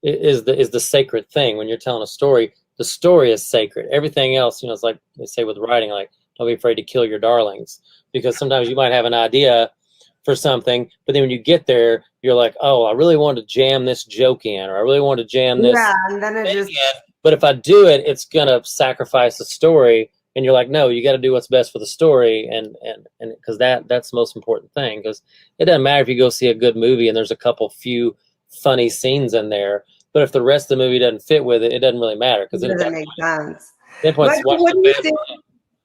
J: is the sacred thing. When you're telling a story, the story is sacred. Everything else, you know, it's like they say with writing, like, don't be afraid to kill your darlings, because sometimes you might have an idea for something, but then when you get there, you're like, oh, I really want to jam this joke in, or I really want to jam this
H: Yeah, and then it
J: thing
H: just
J: in. But if I do it, it's gonna sacrifice the story. And you're like, no, you got to do what's best for the story, and because that's the most important thing. Because it doesn't matter if you go see a good movie and there's a few funny scenes in there, but if the rest of the movie doesn't fit with it, it doesn't really matter. Because
H: it doesn't make sense.
J: that point's
H: Michael,
J: watch the bad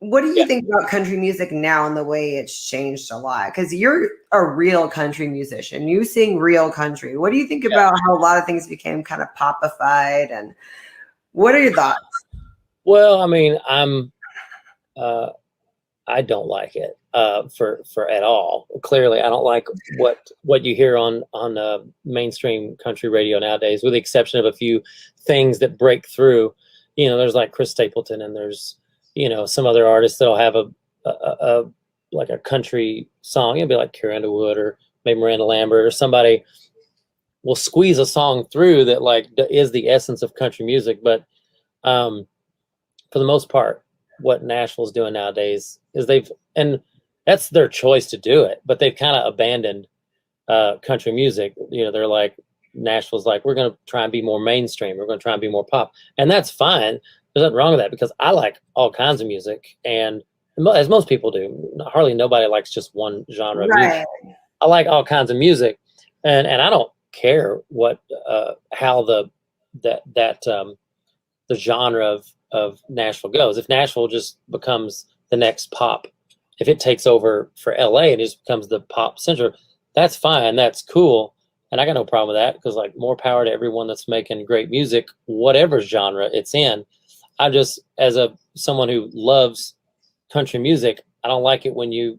H: what do you
J: Yeah.
H: think about country music now and the way it's changed a lot? Because you're a real country musician. You sing real country. What do you think about how a lot of things became kind of popified? And what are your thoughts?
J: Well, I mean, I don't like it for at all. Clearly, I don't like what you hear on mainstream country radio nowadays, with the exception of a few things that break through. You know, there's like Chris Stapleton, and there's, you know, some other artists that'll have a like a country song. It'll be like Carrie Underwood or maybe Miranda Lambert, or somebody will squeeze a song through that like is the essence of country music. But for the most part, what Nashville's doing nowadays is and that's their choice to do it, but they've kind of abandoned country music. You know, they're like, Nashville's like, we're going to try and be more mainstream. We're going to try and be more pop. And that's fine. There's nothing wrong with that, because I like all kinds of music. And as most people do, hardly nobody likes just one genre of music. I like all kinds of music. And I don't care what, how the genre of Nashville goes. If Nashville just becomes the next pop, if it takes over for LA and it just becomes the pop center, that's fine. That's cool. And I got no problem with that, because like, more power to everyone that's making great music, whatever genre it's in. I just, as someone who loves country music, I don't like it when you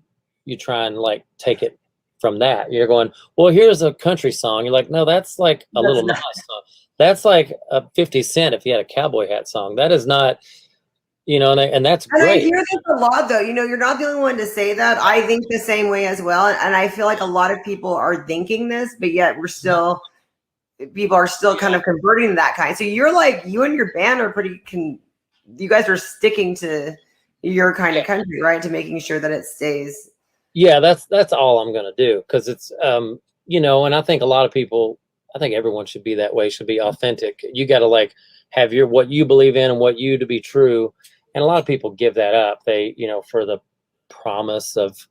J: try and like take it from that. You're going, well, here's a country song. You're like, no, that's like a Little Nas song. That's like a 50 Cent if he had a cowboy hat song. That is not, you know, and that's great.
H: And I hear this a lot, though. You know, you're not the only one to say that. I think the same way as well. And I feel like a lot of people are thinking this, but yet people are still kind of converting to that kind. So you're like, you and your band are you guys are sticking to your kind of country, right? To making sure that it stays.
J: Yeah, that's all I'm going to do. Because it's, you know, and I think a lot of people, I think everyone should be that way, should be authentic. You got to like have what you believe in and what you to be true. And a lot of people give that up. They, you know, for the promise of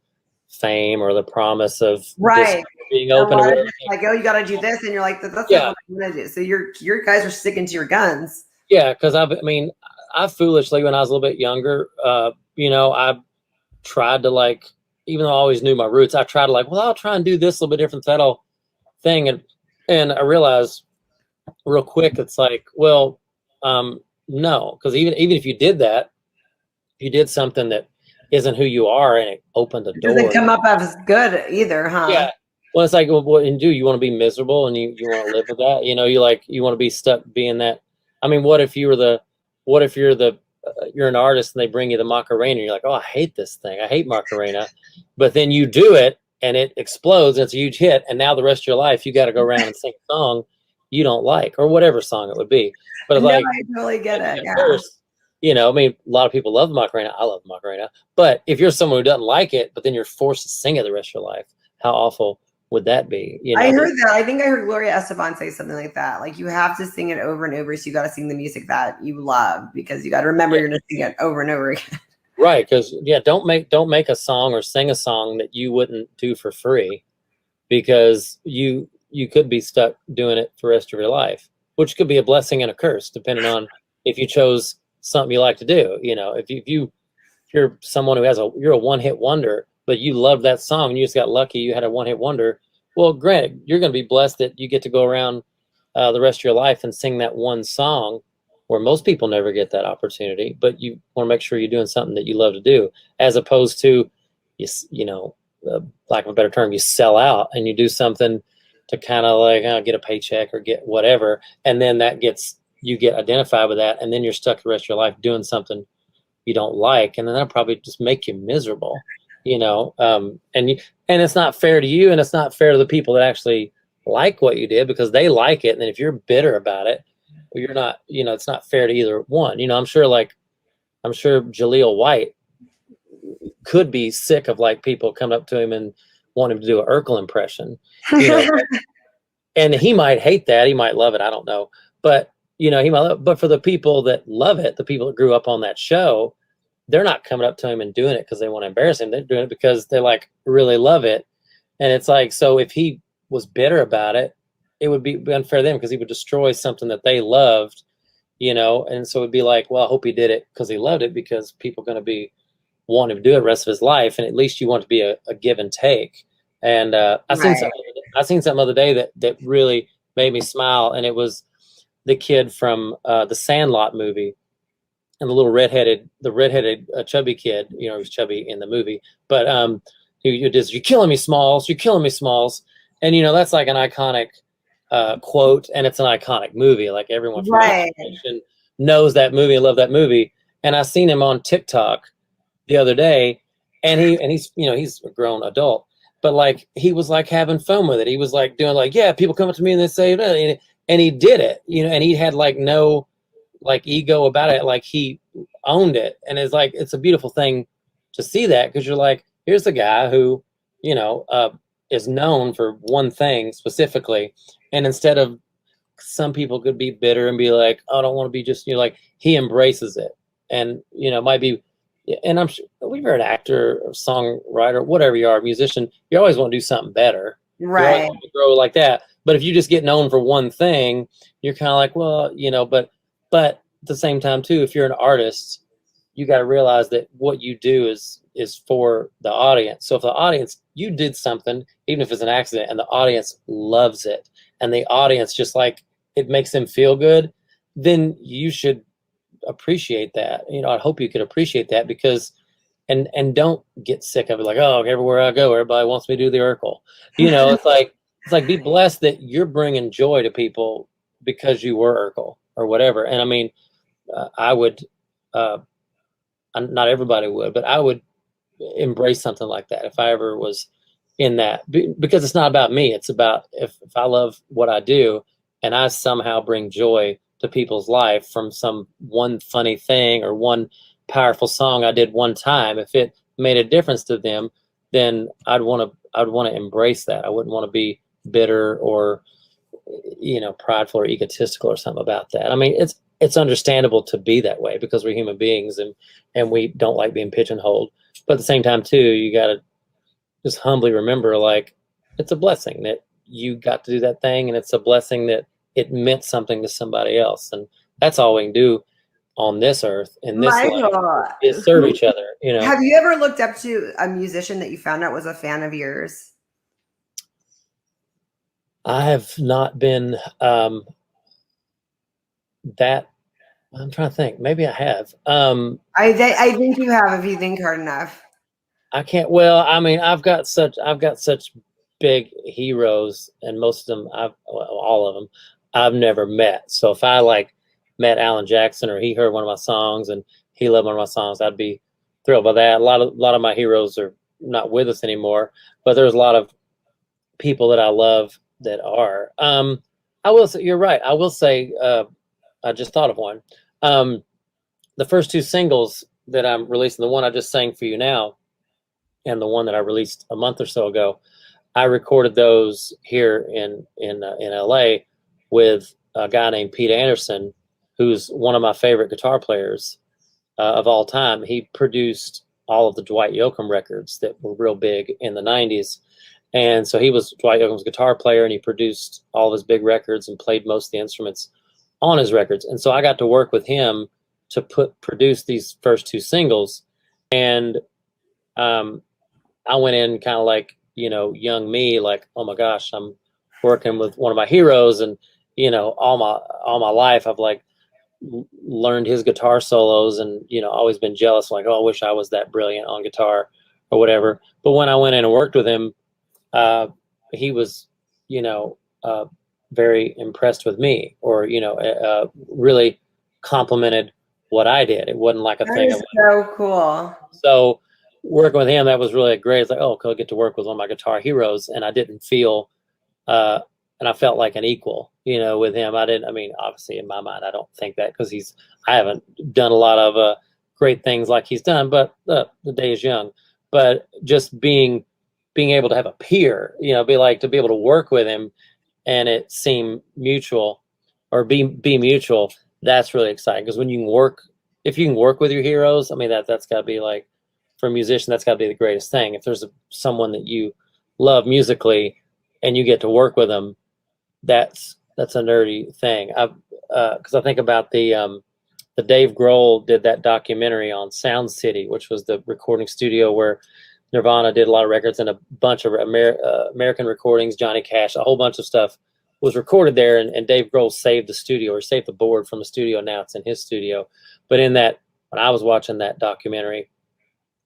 J: fame or the promise of being open.
H: Like, oh, you got to do this. And you're like, that's not what I'm going to do. So your guys are sticking to your guns.
J: Yeah. Because I foolishly, when I was a little bit younger, you know, I tried to like, even though I always knew my roots, I tried to like, well, I'll try and do this a little bit different, that whole thing. And I realized real quick, it's like, well, no, because even if you did that, you did something that isn't who you are, and it opened the door.
H: Doesn't come up as good either, huh?
J: Yeah. Well, it's like, what do you want to be miserable, and you want to live with that? You know, you want to be stuck being that. I mean, what if you're an artist and they bring you the Macarena and you're like, oh, I hate this thing. I hate Macarena. But then you do it and it explodes and it's a huge hit. And now the rest of your life, you got to go around and sing a song you don't like, or whatever song it would be. But it's like,
H: I totally get it. Yeah.
J: First, you know, I mean, a lot of people love Macarena. I love Macarena. But if you're someone who doesn't like it, but then you're forced to sing it the rest of your life, how awful would that be? You know,
H: I heard that. I think I heard Gloria Estefan say something like that. Like, you have to sing it over and over. So you got to sing the music that you love, because you got to remember you're going to sing it over and over again.
J: Right. Because don't make a song or sing a song that you wouldn't do for free, because you could be stuck doing it for the rest of your life, which could be a blessing and a curse, depending on if you chose something you like to do. You know, if you're someone who you're a one-hit wonder, but you love that song and you just got lucky, you had a one-hit wonder, Well, granted, you're going to be blessed that you get to go around the rest of your life and sing that one song, where most people never get that opportunity. But you want to make sure you're doing something that you love to do, as opposed to, you know, lack of a better term, you sell out and you do something to kind of like get a paycheck or get whatever, and then you get identified with that, and then you're stuck the rest of your life doing something you don't like, and then that'll probably just make you miserable, you know. And it's not fair to you, and it's not fair to the people that actually like what you did, because they like it, and then if you're bitter about it, well, you're not, you know, it's not fair to either one. You know, I'm sure Jaleel White could be sick of like people coming up to him and want him to do an Urkel impression, you know. And he might hate that, he might love it, I don't know, but you know, he might love it. But for the people that love it, the people that grew up on that show, they're not coming up to him and doing it because they want to embarrass him. They're doing it because they like really love it. And it's like, so if he was bitter about it, it would be unfair to them, because he would destroy something that they loved, you know. And so it'd be like, well, I hope he did it because he loved it, because people are going to be wanting to do it the rest of his life. And at least you want to be a give and take. And I seen something the other day that really made me smile, and it was the kid from the Sandlot movie, and the redheaded chubby kid. You know, he was chubby in the movie, but who does, "You're killing me, Smalls. You're killing me, Smalls." And you know, that's like an iconic quote, and it's an iconic movie. Like everyone from my generation knows that movie and love that movie. And I seen him on TikTok the other day, and he's, you know, he's a grown adult, but like he was like having fun with it. He was like doing like, yeah, people come up to me and they say, and he did it, you know, and he had like no like ego about it. Like he owned it. And it's like, it's a beautiful thing to see that, because you're like, here's the guy who, you know, is known for one thing specifically. And instead of, some people could be bitter and be like, oh, I don't want to be just, you know, like he embraces it. And, you know, might be, and I'm sure if you're an actor or songwriter, whatever you are, a musician, you always want to do something better.
H: Right.
J: You always want to grow like that. But if you just get known for one thing, you're kind of like, well, you know, but at the same time too, if you're an artist, you got to realize that what you do is for the audience. So if the audience, you did something, even if it's an accident, and the audience loves it, and the audience just like, it makes them feel good, then you should appreciate that. You know, I hope you could appreciate that, because and don't get sick of it, like, oh, everywhere I go everybody wants me to do the Urkel, you know. It's like be blessed that you're bringing joy to people because you were Urkel or whatever. And I mean, I would not everybody would, but I would embrace something like that if I ever was in that, because it's not about me. It's about if I love what I do and I somehow bring joy to people's life from some one funny thing or one powerful song I did one time, if it made a difference to them, then I'd want to embrace that. I wouldn't want to be bitter or, you know, prideful or egotistical or something about that. I mean, it's understandable to be that way because we're human beings and we don't like being pigeonholed. But at the same time too, you got to just humbly remember, like, it's a blessing that you got to do that thing, and it's a blessing that it meant something to somebody else. And that's all we can do on this earth, in this life, is serve each other, you know.
H: Have you ever looked up to a musician that you found out was a fan of yours?
J: I have not been that. I'm trying to think. Maybe I have.
H: I think you have, if you think hard enough.
J: I can't. Well, I mean, I've got such big heroes, and most of them, all of them, I've never met. So if I like met Alan Jackson, or he heard one of my songs and he loved one of my songs, I'd be thrilled by that. A lot of my heroes are not with us anymore, but there's a lot of people that I love that are. I will say, you're right. I will say, I just thought of one. The first two singles that I'm releasing, the one I just sang for you now, and the one that I released a month or so ago, I recorded those here in LA with a guy named Pete Anderson, who's one of my favorite guitar players of all time. He produced all of the Dwight Yoakam records that were real big in the 90s. And so he was Dwight Yoakam's guitar player, and he produced all of his big records and played most of the instruments on his records. And so I got to work with him to produce these first two singles. And I went in kind of like, young me, like, oh my gosh, I'm working with one of my heroes. And, all my life I've like learned his guitar solos and, always been jealous, like, oh, I wish I was that brilliant on guitar or whatever. But when I went in and worked with him, he was, very impressed with me, or, really complimented what I did. It wasn't like a thing.
H: That is so cool.
J: So working with him, that was really great. It's like, oh, cool, I get to work with one of my guitar heroes. And I didn't feel, and I felt like an equal, with him. Obviously in my mind, I don't think that, because I haven't done a lot of great things like he's done, but the day is young. But just being able to have a peer, to be able to work with him and it seem mutual, or be mutual, that's really exciting. Because when if you can work with your heroes, that's got to be like, for a musician, that's got to be the greatest thing. If there's someone that you love musically and you get to work with them, that's a nerdy thing. Because I think about the Dave Grohl did that documentary on Sound City, which was the recording studio where Nirvana did a lot of records, and a bunch of American recordings, Johnny Cash, a whole bunch of stuff was recorded there. And Dave Grohl saved the studio, or saved the board from the studio. Now it's in his studio. But when I was watching that documentary,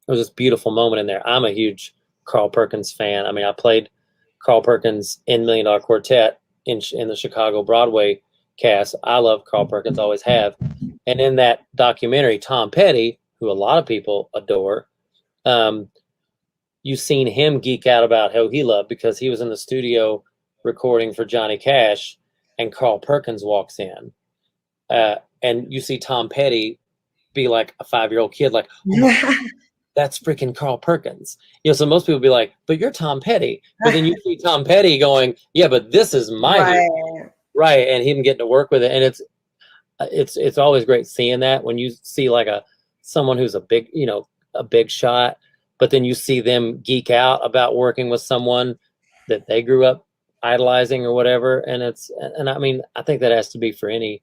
J: there was this beautiful moment in there. I'm a huge Carl Perkins fan. I played Carl Perkins in $1 Million Quartet in the Chicago Broadway cast. I love Carl Perkins, always have. And in that documentary, Tom Petty, who a lot of people adore, you've seen him geek out about how he loved, because he was in the studio recording for Johnny Cash, and Carl Perkins walks in, and you see Tom Petty be like a 5-year-old kid, like, oh, that's freaking Carl Perkins. So most people be like, but you're Tom Petty. But then you see Tom Petty going, yeah, but this is my hero. Right. And him getting to work with it. And it's always great seeing that, when you see like someone who's a big shot, but then you see them geek out about working with someone that they grew up idolizing or whatever. And I think that has to be for any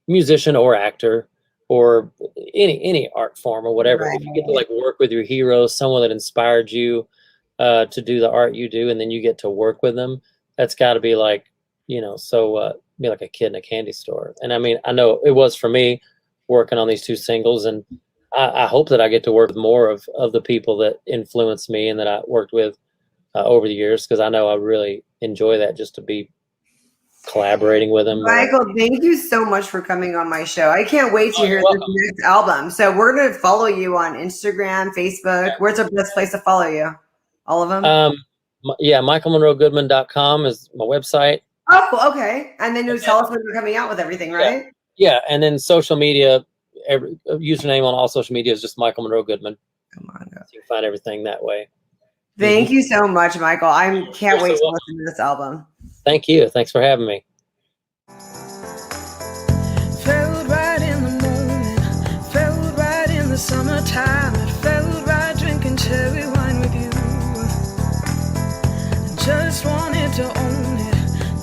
J: musician or actor, or any art form or whatever. Right. If you get to like work with your heroes, someone that inspired you to do the art you do, and then you get to work with them, that's got to be like, be like a kid in a candy store. And I know it was for me working on these 2 singles, and I hope that I get to work with more of the people that influenced me and that I worked with over the years, because I know I really enjoy that, just to be collaborating with them.
H: Michael, thank you so much for coming on my show. I can't wait to hear this next album. So we're going to follow you on Instagram, Facebook. Yeah. Where's the best place to follow you? All of them?
J: Yeah, michaelmonroegoodman.com is my website.
H: Oh, okay. And then you'll tell us when you're coming out with everything, right?
J: Yeah, and then social media, every username on all social media is just Michael Monroe Goodman.
H: Come on.
J: So you can find everything that way.
H: Thank you so much, Michael. I can't wait to listen to this album.
J: Thank you. Thanks for having me.
A: Felt right in the moment, felt right in the summertime. It felt right drinking cherry wine with you. Just wanted to own it,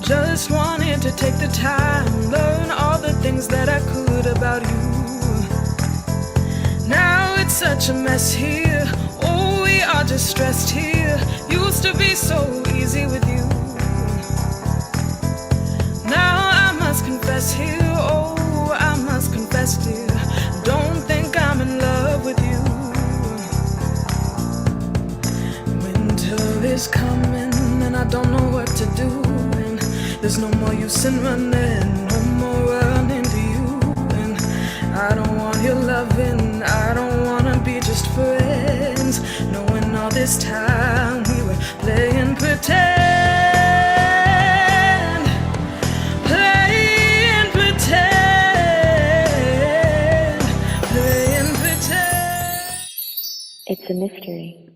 A: just wanted to take the time, learn all the things that I could about you. Now it's such a mess here, oh, we are just stressed here. Used to be so easy with you. Now I must confess here, oh, I must confess, dear, don't think I'm in love with you. Winter is coming and I don't know what to do, and there's no more use in running, no more running to you. And I don't want your loving, I don't want to be just friends, knowing all this time we were playing pretend.
K: It's a mystery.